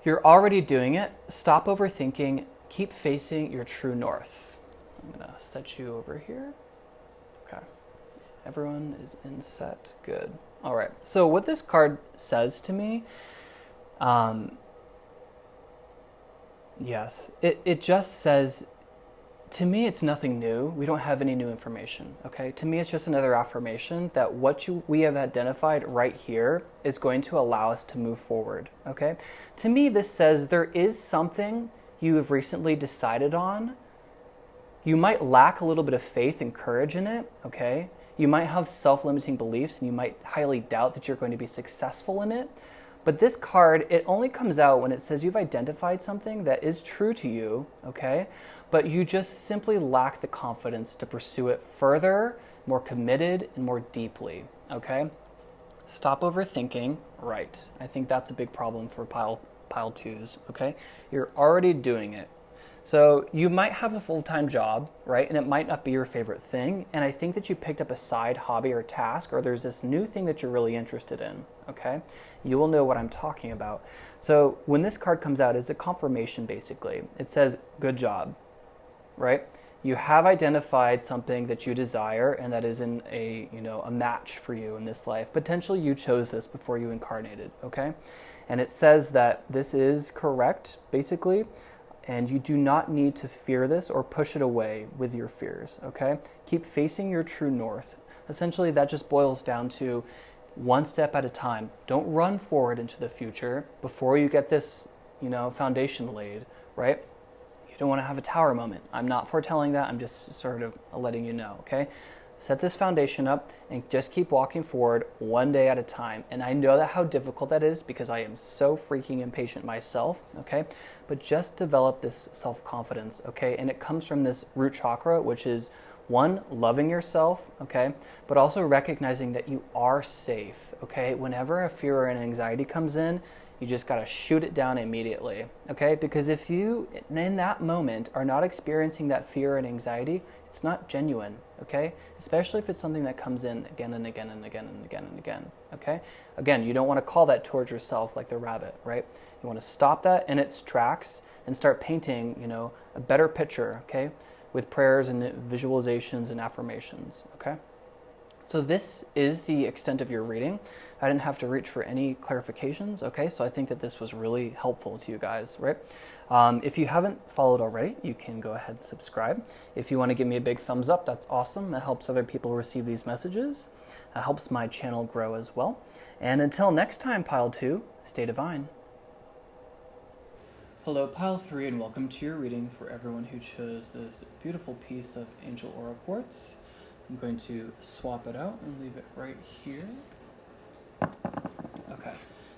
You're already doing it. Stop overthinking. Keep facing your true north. I'm going to set you over here. Okay. Everyone is in set. Good. All right. So what this card says to me, yes, it just says, to me, it's nothing new. We don't have any new information, okay? To me, it's just another affirmation that what we have identified right here is going to allow us to move forward, okay? To me, this says there is something you have recently decided on. You might lack a little bit of faith and courage in it, okay? You might have self-limiting beliefs and you might highly doubt that you're going to be successful in it. But this card, it only comes out when it says you've identified something that is true to you, okay? But you just simply lack the confidence to pursue it further, more committed, and more deeply, okay? Stop overthinking, right. I think that's a big problem for pile twos, okay? You're already doing it. So you might have a full-time job, right? And it might not be your favorite thing. And I think that you picked up a side hobby or task, or there's this new thing that you're really interested in, okay? You will know what I'm talking about. So when this card comes out, it's a confirmation, basically. It says, good job, right? You have identified something that you desire and that is in a match for you in this life. Potentially you chose this before you incarnated, okay? And it says that this is correct, basically. And you do not need to fear this or push it away with your fears, okay? Keep facing your true north. Essentially, that just boils down to one step at a time. Don't run forward into the future before you get this, foundation laid, right? You don't want to have a tower moment. I'm not foretelling that. I'm just sort of letting you know, okay? Set this foundation up and just keep walking forward one day at a time. And I know that how difficult that is because I am so freaking impatient myself, okay? But just develop this self-confidence, okay? And it comes from this root chakra, which is one, loving yourself, okay? But also recognizing that you are safe, okay? Whenever a fear or an anxiety comes in, you just got to shoot it down immediately, okay? Because if you, in that moment, are not experiencing that fear and anxiety, it's not genuine, okay? Especially if it's something that comes in again and again and again and again and again, okay? Again, you don't want to call that towards yourself like the rabbit, right? You want to stop that in its tracks and start painting, a better picture, okay? With prayers and visualizations and affirmations, okay? So this is the extent of your reading. I didn't have to reach for any clarifications, okay? So I think that this was really helpful to you guys, right? If you haven't followed already, you can go ahead and subscribe. If you want to give me a big thumbs up, that's awesome. It helps other people receive these messages. It helps my channel grow as well. And until next time, Pile 2, stay divine. Hello, Pile 3, and welcome to your reading for everyone who chose this beautiful piece of Angel Aura Quartz. I'm going to swap it out and leave it right here. Okay,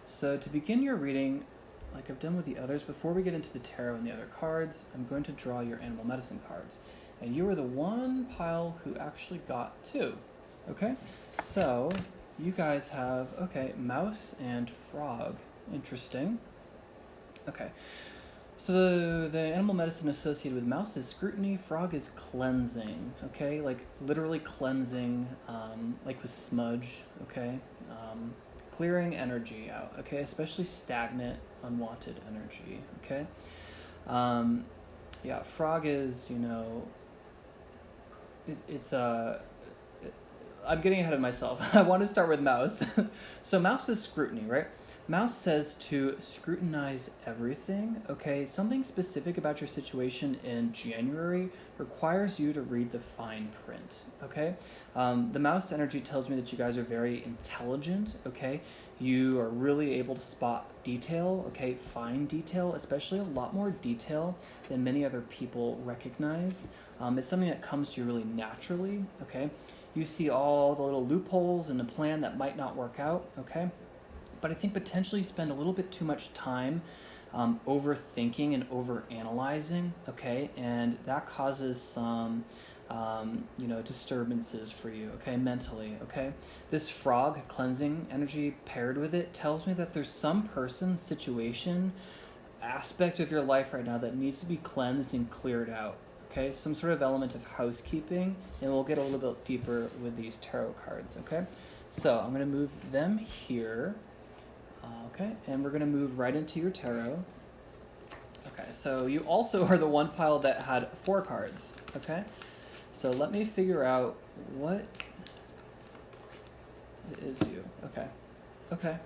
so to begin your reading, like I've done with the others, before we get into the tarot and the other cards, I'm going to draw your animal medicine cards. And you are the one pile who actually got 2. Okay, so you guys have, mouse and frog. Interesting. Okay. So the animal medicine associated with mouse is scrutiny, frog is cleansing, okay? Like literally cleansing, like with smudge, okay? Clearing energy out, okay? Especially stagnant, unwanted energy, okay? Yeah, frog is, I'm getting ahead of myself. I want to start with mouse. So mouse is scrutiny, right? Mouse says to scrutinize everything, okay? Something specific about your situation in January requires you to read the fine print, okay? The mouse energy tells me that you guys are very intelligent, okay? You are really able to spot detail, okay? Fine detail, especially a lot more detail than many other people recognize. It's something that comes to you really naturally, okay? You see all the little loopholes in a plan that might not work out, okay? But I think potentially spend a little bit too much time overthinking and overanalyzing, okay? And that causes some, disturbances for you, okay, mentally, okay? This frog cleansing energy paired with it tells me that there's some person, situation, aspect of your life right now that needs to be cleansed and cleared out, okay? Some sort of element of housekeeping, and we'll get a little bit deeper with these tarot cards, okay? So I'm going to move them here. Okay, and we're going to move right into your tarot. Okay, so you also are the one pile that had 4 cards, okay? So let me figure out what it is you. Okay.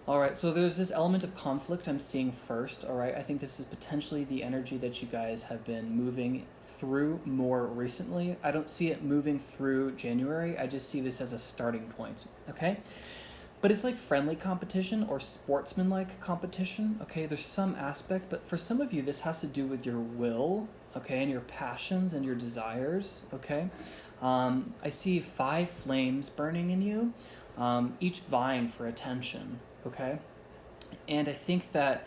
All right, so there's this element of conflict I'm seeing first, all right? I think this is potentially the energy that you guys have been moving through more recently. I don't see it moving through January. I just see this as a starting point, okay? But it's like friendly competition or sportsman-like competition, okay? There's some aspect, but for some of you, this has to do with your will, okay, and your passions and your desires, okay? I see 5 flames burning in you, each vying for attention, okay? And I think that,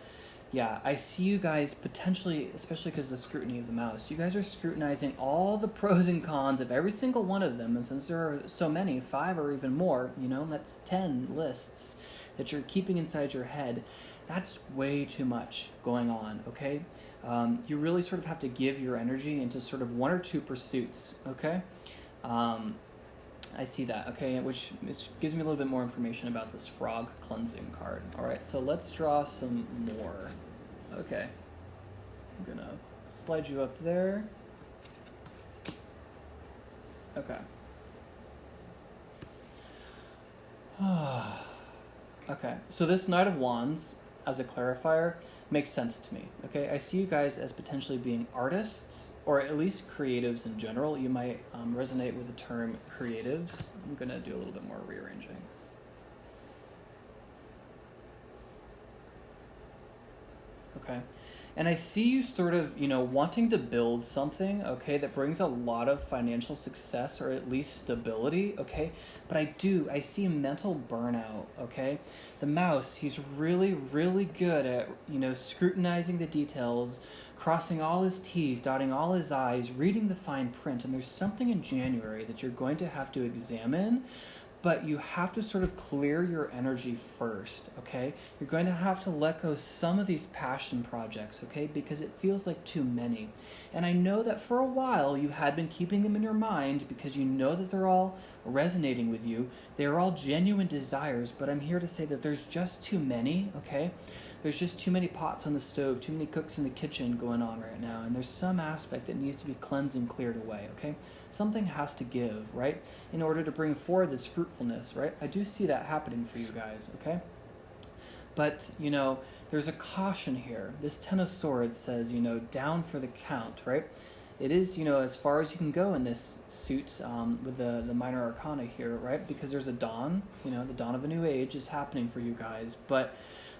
I see you guys potentially, especially because of the scrutiny of the mouse, you guys are scrutinizing all the pros and cons of every single one of them. And since there are so many, 5 or even more, that's 10 lists that you're keeping inside your head. That's way too much going on, okay? You really sort of have to give your energy into sort of 1 or 2 pursuits, okay? I see that, okay, which gives me a little bit more information about this frog cleansing card. All right, so let's draw some more. Okay, I'm gonna slide you up there. Okay. Okay, so this Knight of Wands, as a clarifier, makes sense to me, okay? I see you guys as potentially being artists, or at least creatives in general. You might resonate with the term creatives. I'm gonna do a little bit more rearranging. Okay. And I see you sort of, wanting to build something, okay, that brings a lot of financial success or at least stability, okay? But I see mental burnout, okay? The mouse, he's really, really good at, scrutinizing the details, crossing all his T's, dotting all his I's, reading the fine print. And there's something in January that you're going to have to examine, but you have to sort of clear your energy first, okay? You're going to have to let go some of these passion projects, okay? Because it feels like too many. And I know that for a while you had been keeping them in your mind because you know that they're all resonating with you. They are all genuine desires, but I'm here to say that there's just too many, okay? There's just too many pots on the stove, too many cooks in the kitchen going on right now, and there's some aspect that needs to be cleansed and cleared away, okay? Something has to give, right, in order to bring forward this fruitfulness, right? I do see that happening for you guys, okay? But, there's a caution here. This Ten of Swords says, down for the count, right? It is, as far as you can go in this suit with the minor arcana here, right? Because there's a dawn, the dawn of a new age is happening for you guys. But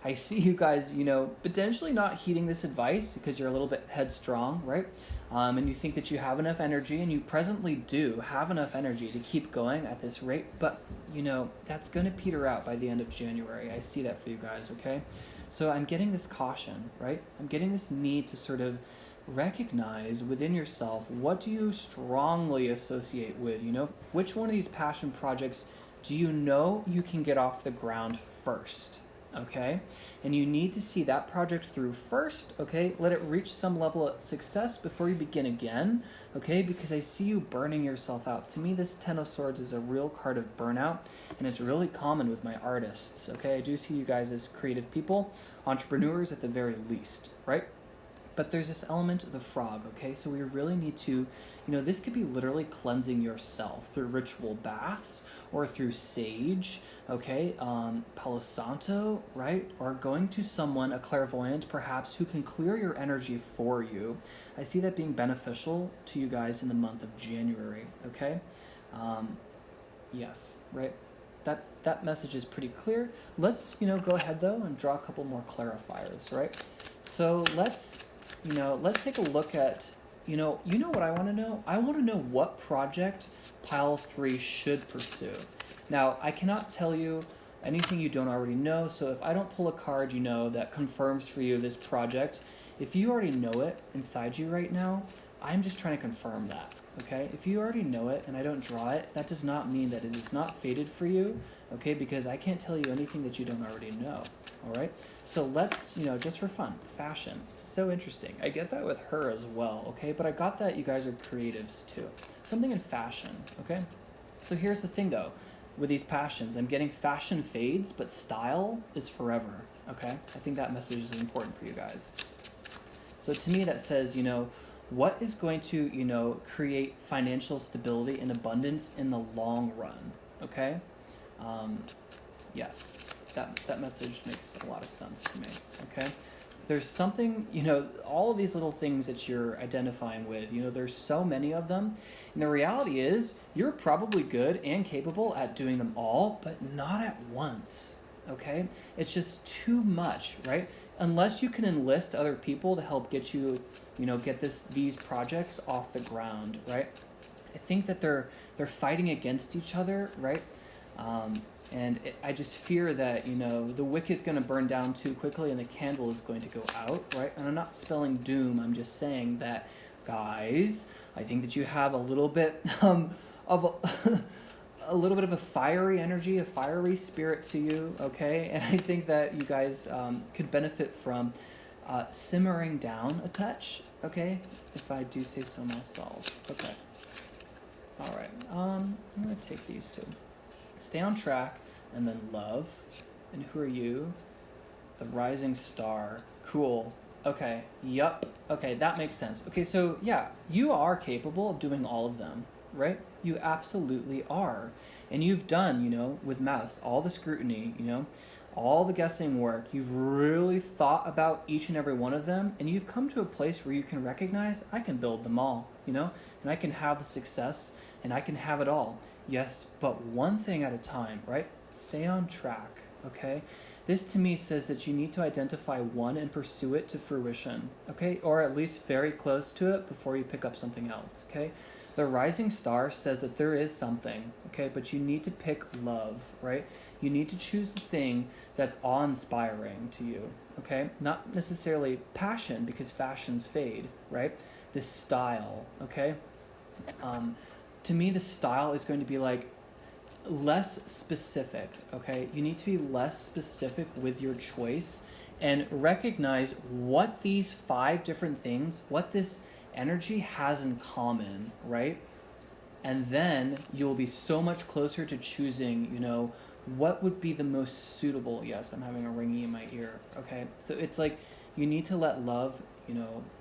I see you guys, potentially not heeding this advice because you're a little bit headstrong, right? And you think that you have enough energy, and you presently do have enough energy to keep going at this rate. But, that's going to peter out by the end of January. I see that for you guys, okay? So I'm getting this caution, right? I'm getting this need to sort of recognize within yourself, what do you strongly associate with, Which one of these passion projects do you know you can get off the ground first? Okay, and you need to see that project through first, okay? Let it reach some level of success before you begin again, okay? Because I see you burning yourself out. To me, this Ten of Swords is a real card of burnout, and it's really common with my artists, okay? I do see you guys as creative people, entrepreneurs at the very least, right? But there's this element of the frog, okay? So we really need to, this could be literally cleansing yourself through ritual baths or through sage, okay? Palo Santo, right? Or going to someone, a clairvoyant perhaps, who can clear your energy for you. I see that being beneficial to you guys in the month of January, okay? Yes, right? That message is pretty clear. Let's, go ahead though and draw a couple more clarifiers, right? So let's take a look at, what I want to know? I want to know what project pile 3 should pursue. Now, I cannot tell you anything you don't already know, so if I don't pull a card, that confirms for you this project, if you already know it inside you right now, I'm just trying to confirm that, okay? If you already know it and I don't draw it, that does not mean that it is not fated for you, okay? Because I can't tell you anything that you don't already know. All right, so let's, just for fun, fashion. So interesting. I get that with her as well, okay? But I got that you guys are creatives too. Something in fashion, okay? So here's the thing though, with these passions, I'm getting fashion fades, but style is forever, okay? I think that message is important for you guys. So to me that says, what is going to, create financial stability and abundance in the long run, okay? Yes. That message makes a lot of sense to me, okay? There's something, all of these little things that you're identifying with, there's so many of them. And the reality is you're probably good and capable at doing them all, but not at once, okay? It's just too much, right? Unless you can enlist other people to help get you, get these projects off the ground, right? I think that they're fighting against each other, right? I just fear that, the wick is going to burn down too quickly and the candle is going to go out, right? And I'm not spelling doom. I'm just saying that, guys, I think that you have a little bit of a little bit of a fiery energy, a fiery spirit to you, okay? And I think that you guys could benefit from simmering down a touch, okay? If I do say so myself. Okay. All right. I'm going to take these two. Stay on track, and then love. And who are you? The rising star. Cool. Okay. Yup. Okay, that makes sense. Okay, so yeah, you are capable of doing all of them, right? You absolutely are. And you've done, with Mouse, all the scrutiny, all the guessing work. You've really thought about each and every one of them, and you've come to a place where you can recognize, I can build them all, and I can have the success, and I can have it all. Yes, but one thing at a time, right? Stay on track, okay? This to me says that you need to identify one and pursue it to fruition, okay? Or at least very close to it before you pick up something else, okay? The rising star says that there is something, okay? But you need to pick love, right? You need to choose the thing that's awe-inspiring to you, okay? Not necessarily passion, because fashions fade, right? This style, okay? To me, the style is going to be like less specific, okay? You need to be less specific with your choice and recognize what these 5 different things, what this energy has in common, right? And then you'll be so much closer to choosing, what would be the most suitable. Yes, I'm having a ringing in my ear. Okay. So it's like you need to let love,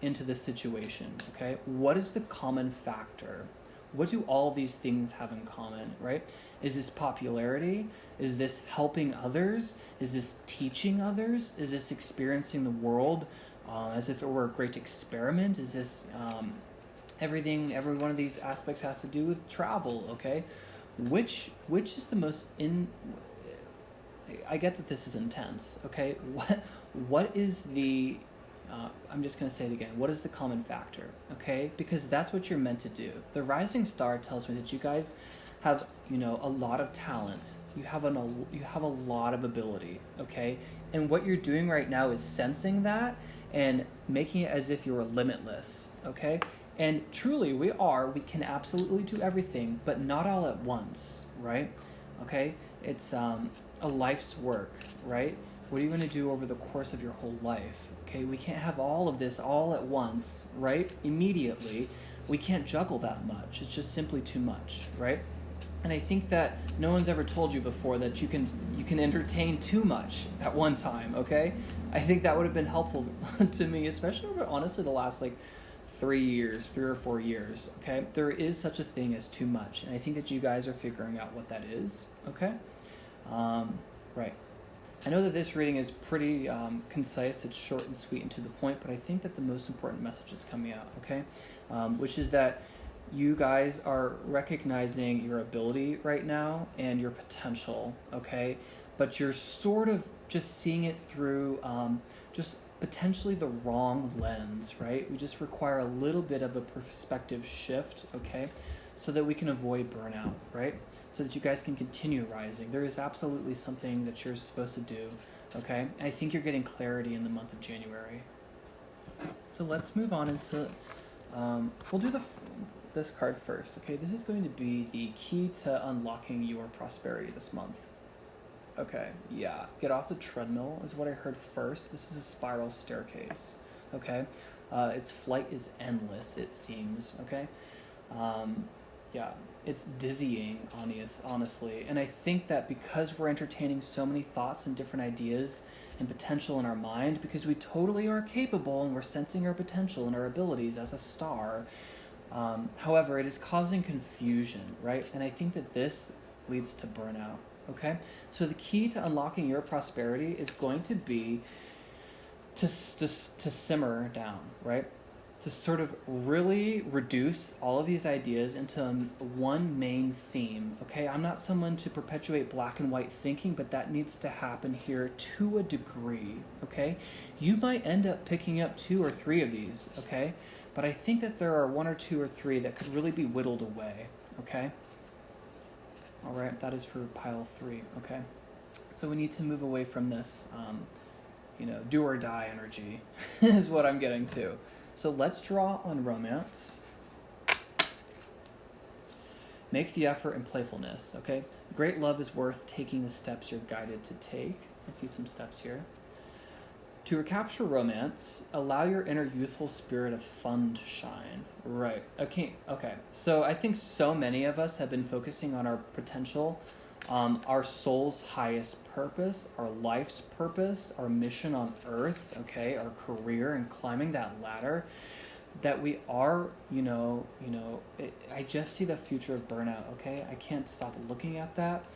into this situation. Okay. What is the common factor? What do all of these things have in common, right? Is this popularity? Is this helping others? Is this teaching others? Is this experiencing the world as if it were a great experiment? Is this everything? Every one of these aspects has to do with travel, okay? Which is the most I get that this is intense, okay? What is the I'm just going to say it again. What is the common factor? Okay? Because that's what you're meant to do. The rising star tells me that you guys have, a lot of talent. You have a lot of ability, okay? And what you're doing right now is sensing that and making it as if you were limitless, okay? And truly we can absolutely do everything, but not all at once, right? Okay? It's a life's work, right? What are you going to do over the course of your whole life? Okay, we can't have all of this all at once, right? Immediately. We can't juggle that much. It's just simply too much, right? And I think that no one's ever told you before that you can entertain too much at one time, okay? I think that would have been helpful to me, especially over, honestly, the last 3 or 4 years, okay? There is such a thing as too much, and I think that you guys are figuring out what that is, okay? Right. I know that this reading is pretty concise, it's short and sweet and to the point, but I think that the most important message is coming out, okay? Which is that you guys are recognizing your ability right now and your potential, okay? But you're sort of just seeing it through just potentially the wrong lens, right? We just require a little bit of a perspective shift, okay? So that we can avoid burnout, right? So that you guys can continue rising. There is absolutely something that you're supposed to do, okay? And I think you're getting clarity in the month of January. So let's move on into, we'll do this card first, okay? This is going to be the key to unlocking your prosperity this month. Okay, yeah, get off the treadmill is what I heard first. This is a spiral staircase, okay? Its flight is endless, it seems, okay? Yeah, it's dizzying, honestly. And I think that because we're entertaining so many thoughts and different ideas and potential in our mind, because we totally are capable and we're sensing our potential and our abilities as a star, however, it is causing confusion, right? And I think that this leads to burnout, okay? So the key to unlocking your prosperity is going to be to simmer down, right? To sort of really reduce all of these ideas into one main theme, okay? I'm not someone to perpetuate black and white thinking, but that needs to happen here to a degree, okay? You might end up picking up 2 or 3 of these, okay? But I think that there are 1 or 2 or 3 that could really be whittled away, okay? All right, that is for pile 3, okay? So we need to move away from this, do or die energy is what I'm getting to. So let's draw on romance. Make the effort and playfulness, okay? Great love is worth taking the steps you're guided to take. I see some steps here. To recapture romance, allow your inner youthful spirit of fun to shine. Right, okay. So I think so many of us have been focusing on our potential, our soul's highest purpose, our life's purpose, our mission on earth, okay, our career and climbing that ladder, that we are, I just see the future of burnout, okay? I can't stop looking at that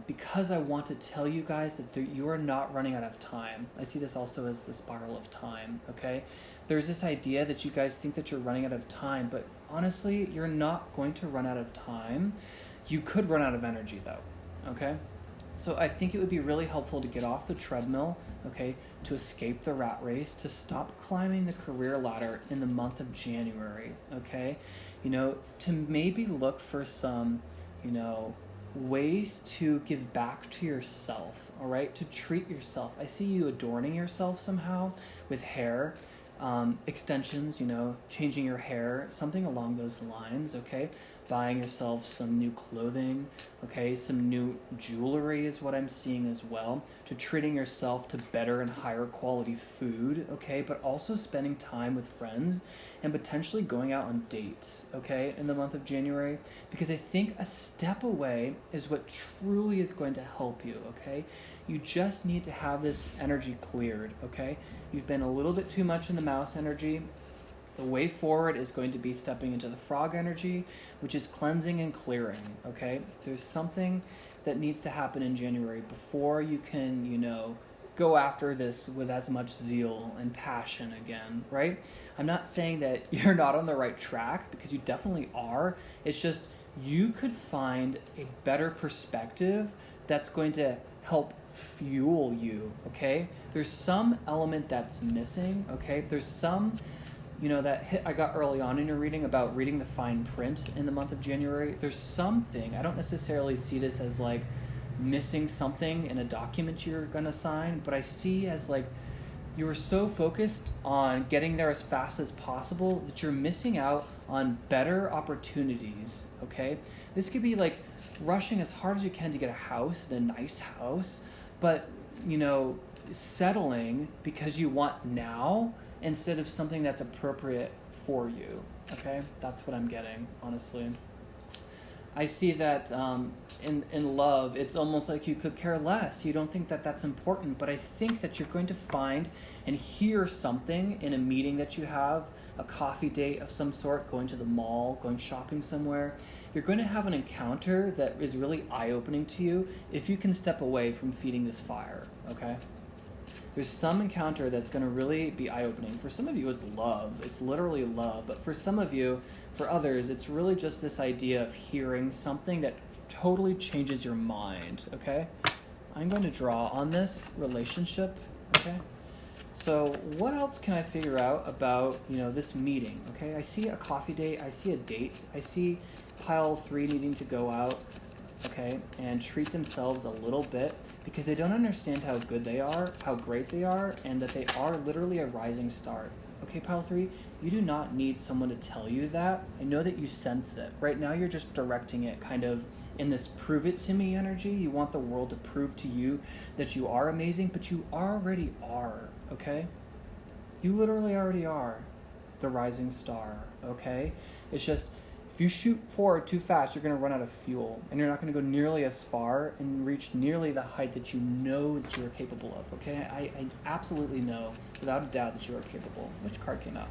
because I want to tell you guys that you are not running out of time. I see this also as the spiral of time, okay? There's this idea that you guys think that you're running out of time, but honestly, you're not going to run out of time. You could run out of energy though, okay? So I think it would be really helpful to get off the treadmill, okay, to escape the rat race, to stop climbing the career ladder in the month of January, okay? To maybe look for some, ways to give back to yourself, all right? To treat yourself. I see you adorning yourself somehow with hair, extensions, changing your hair, something along those lines, okay? buying yourself some new clothing, okay, some new jewelry is what I'm seeing as well, to treating yourself to better and higher quality food, okay, but also spending time with friends and potentially going out on dates, okay, in the month of January, because I think a step away is what truly is going to help you, okay? You just need to have this energy cleared, okay? You've been a little bit too much in the mouse energy. The way forward is going to be stepping into the frog energy, which is cleansing and clearing, okay? There's something that needs to happen in January before you can, go after this with as much zeal and passion again, right? I'm not saying that you're not on the right track, because you definitely are. It's just you could find a better perspective that's going to help fuel you, okay? There's some element that's missing, okay? There's some that hit I got early on in your reading about reading the fine print in the month of January. There's something, I don't necessarily see this as like missing something in a document you're going to sign, but I see as like you were so focused on getting there as fast as possible that you're missing out on better opportunities, okay? This could be like rushing as hard as you can to get a house, a nice house, but, settling because you want now instead of something that's appropriate for you, okay? That's what I'm getting, honestly. I see that in love, it's almost like you could care less. You don't think that that's important, but I think that you're going to find and hear something in a meeting that you have, a coffee date of some sort, going to the mall, going shopping somewhere. You're going to have an encounter that is really eye-opening to you if you can step away from feeding this fire, okay? There's some encounter that's going to really be eye-opening. For some of you, it's love. It's literally love. But for some of you, for others, it's really just this idea of hearing something that totally changes your mind, okay? I'm going to draw on this relationship, okay? So what else can I figure out about, this meeting, okay? I see a coffee date. I see a date. I see pile 3 needing to go out, okay, and treat themselves a little bit, because they don't understand how good they are, how great they are, and that they are literally a rising star. Okay, pile 3, you do not need someone to tell you that. I know that you sense it. Right now you're just directing it kind of in this prove it to me energy. You want the world to prove to you that you are amazing, but you already are, okay? You literally already are the rising star, okay? It's just, if you shoot forward too fast, you're going to run out of fuel, and you're not going to go nearly as far and reach nearly the height that you know that you are capable of, okay? I absolutely know, without a doubt, that you are capable. Which card came out?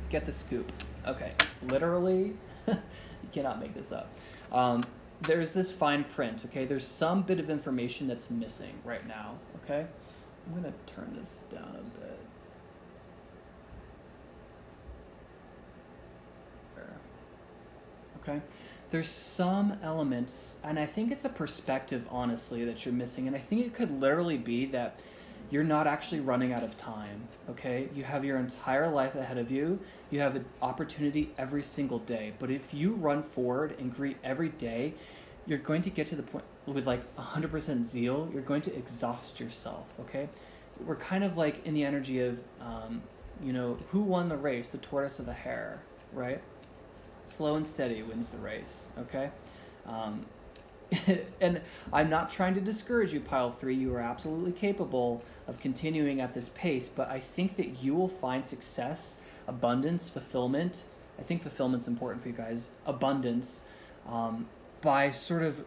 Get the scoop. Okay, literally, you cannot make this up. There's this fine print, okay? There's some bit of information that's missing right now, okay? I'm going to turn this down a bit. Okay, there's some elements, and I think it's a perspective, honestly, that you're missing, and I think it could literally be that you're not actually running out of time, okay? You have your entire life ahead of you. You have an opportunity every single day, but if you run forward and greet every day, you're going to get to the point with like 100% zeal, you're going to exhaust yourself, okay? We're kind of like in the energy of, who won the race, the tortoise or the hare, right? Slow and steady wins the race, okay? And I'm not trying to discourage you, pile 3. You are absolutely capable of continuing at this pace, but I think that you will find success, abundance, fulfillment. I think fulfillment's important for you guys. Abundance, by sort of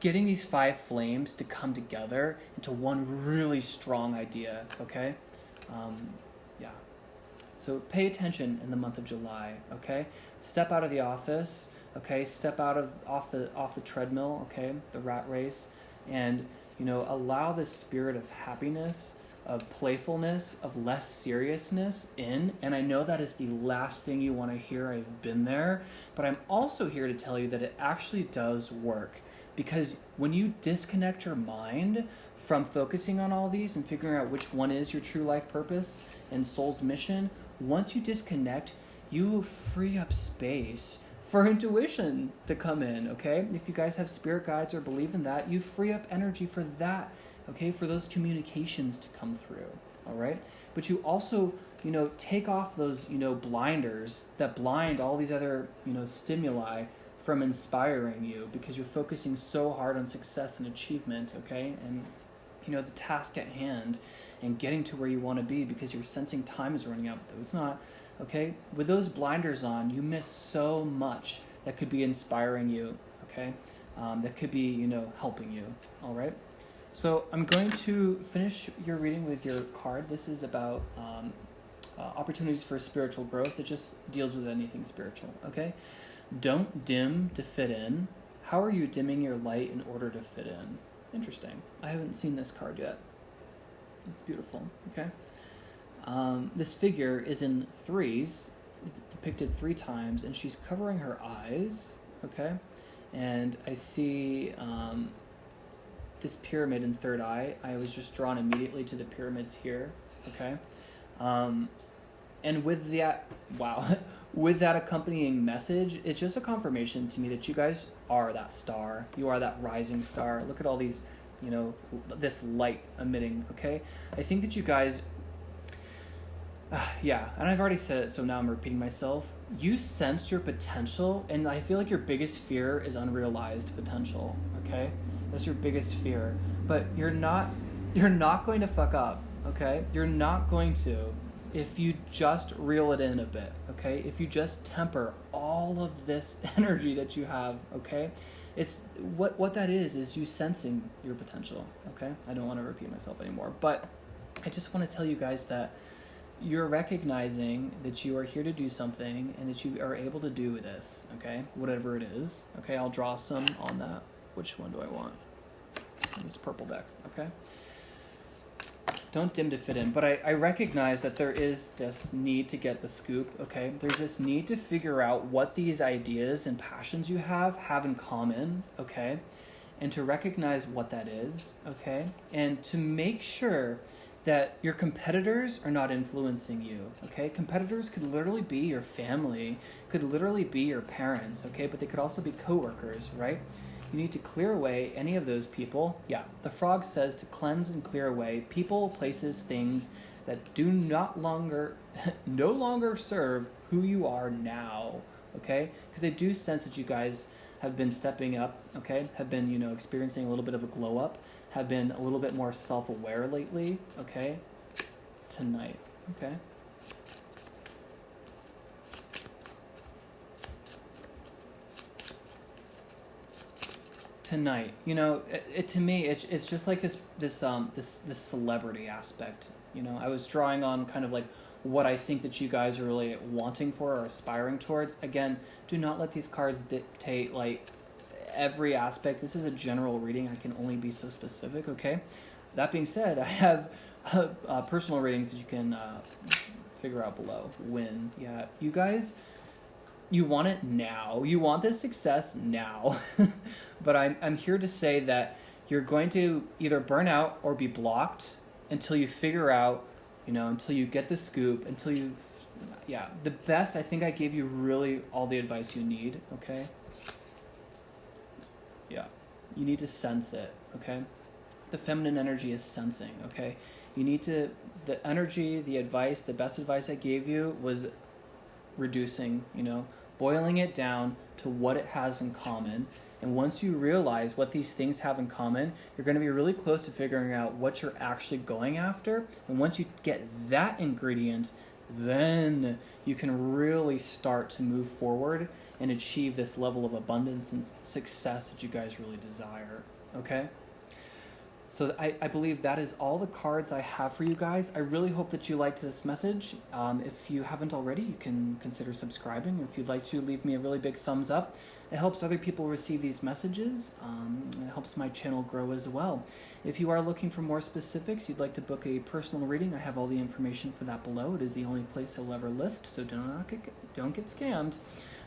getting these 5 flames to come together into one really strong idea, okay? Yeah. So pay attention in the month of July, okay? Step out of the office, okay? Step off the treadmill, okay? The rat race, and allow the spirit of happiness, of playfulness, of less seriousness in. And I know that is the last thing you want to hear. I've been there, but I'm also here to tell you that it actually does work, because when you disconnect your mind from focusing on all these and figuring out which one is your true life purpose and soul's mission, once you disconnect, you free up space for intuition to come in, okay? If you guys have spirit guides or believe in that, you free up energy for that, okay? For those communications to come through, all right? But you also, take off those, blinders that blind all these other, stimuli from inspiring you because you're focusing so hard on success and achievement, okay? And, the task at hand and getting to where you want to be because you're sensing time is running out. But it's not, okay? With those blinders on, you miss so much that could be inspiring you, okay? That could be, helping you, all right? So I'm going to finish your reading with your card. This is about opportunities for spiritual growth. It just deals with anything spiritual, okay? Don't dim to fit in. How are you dimming your light in order to fit in? Interesting. I haven't seen this card yet. It's beautiful, okay? This figure is in threes, depicted 3 times, and she's covering her eyes, okay? And I see this pyramid in third eye. I was just drawn immediately to the pyramids here, okay? And with that, with that accompanying message, it's just a confirmation to me that you guys are that star. You are that rising star. Look at all these, this light emitting, okay? I think that you guys, and I've already said it, so now I'm repeating myself. You sense your potential, and I feel like your biggest fear is unrealized potential, okay? That's your biggest fear. But you're not going to fuck up, okay? You're not going to if you just reel it in a bit, okay? If you just temper all of this energy that you have, okay? It's what that is you sensing your potential, okay? I don't want to repeat myself anymore, but I just want to tell you guys that you're recognizing that you are here to do something and that you are able to do this, okay? Whatever it is, okay? I'll draw some on that. Which one do I want? This purple deck, okay? Don't dim to fit in, but I recognize that there is this need to get the scoop, okay? There's this need to figure out what these ideas and passions you have in common, okay? And to recognize what that is, okay? And to make sure that your competitors are not influencing you, okay? Competitors could literally be your family, could literally be your parents, okay? But they could also be coworkers, right? You need to clear away any of those people. Yeah, the frog says to cleanse and clear away people, places, things that do no longer serve who you are now, okay? Because I do sense that you guys have been stepping up, okay? Have been, experiencing a little bit of a glow up, have been a little bit more self-aware lately, okay? Tonight, okay? Tonight, to me, it's just like this celebrity aspect. I was drawing on kind of like what I think that you guys are really wanting for or aspiring towards. Again, do not let these cards dictate like every aspect. This is a general reading. I can only be so specific, okay? That being said, I have personal readings that you can figure out below. Yeah, you guys, you want it now. You want this success now. But I'm here to say that you're going to either burn out or be blocked until you figure out, until you get the scoop, until you, the best, I think I gave you really all the advice you need, okay? Yeah, you need to sense it, okay? The feminine energy is sensing, okay? You need to, the energy, the advice, the best advice I gave you was reducing, boiling it down to what it has in common. And once you realize what these things have in common, you're going to be really close to figuring out what you're actually going after. And once you get that ingredient, then you can really start to move forward and achieve this level of abundance and success that you guys really desire. Okay? So I believe that is all the cards I have for you guys. I really hope that you liked this message. If you haven't already, you can consider subscribing. If you'd like to, leave me a really big thumbs up. It helps other people receive these messages. It helps my channel grow as well. If you are looking for more specifics, you'd like to book a personal reading, I have all the information for that below. It is the only place I'll ever list, so don't get scammed.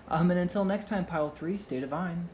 And until next time, Pile 3, stay divine.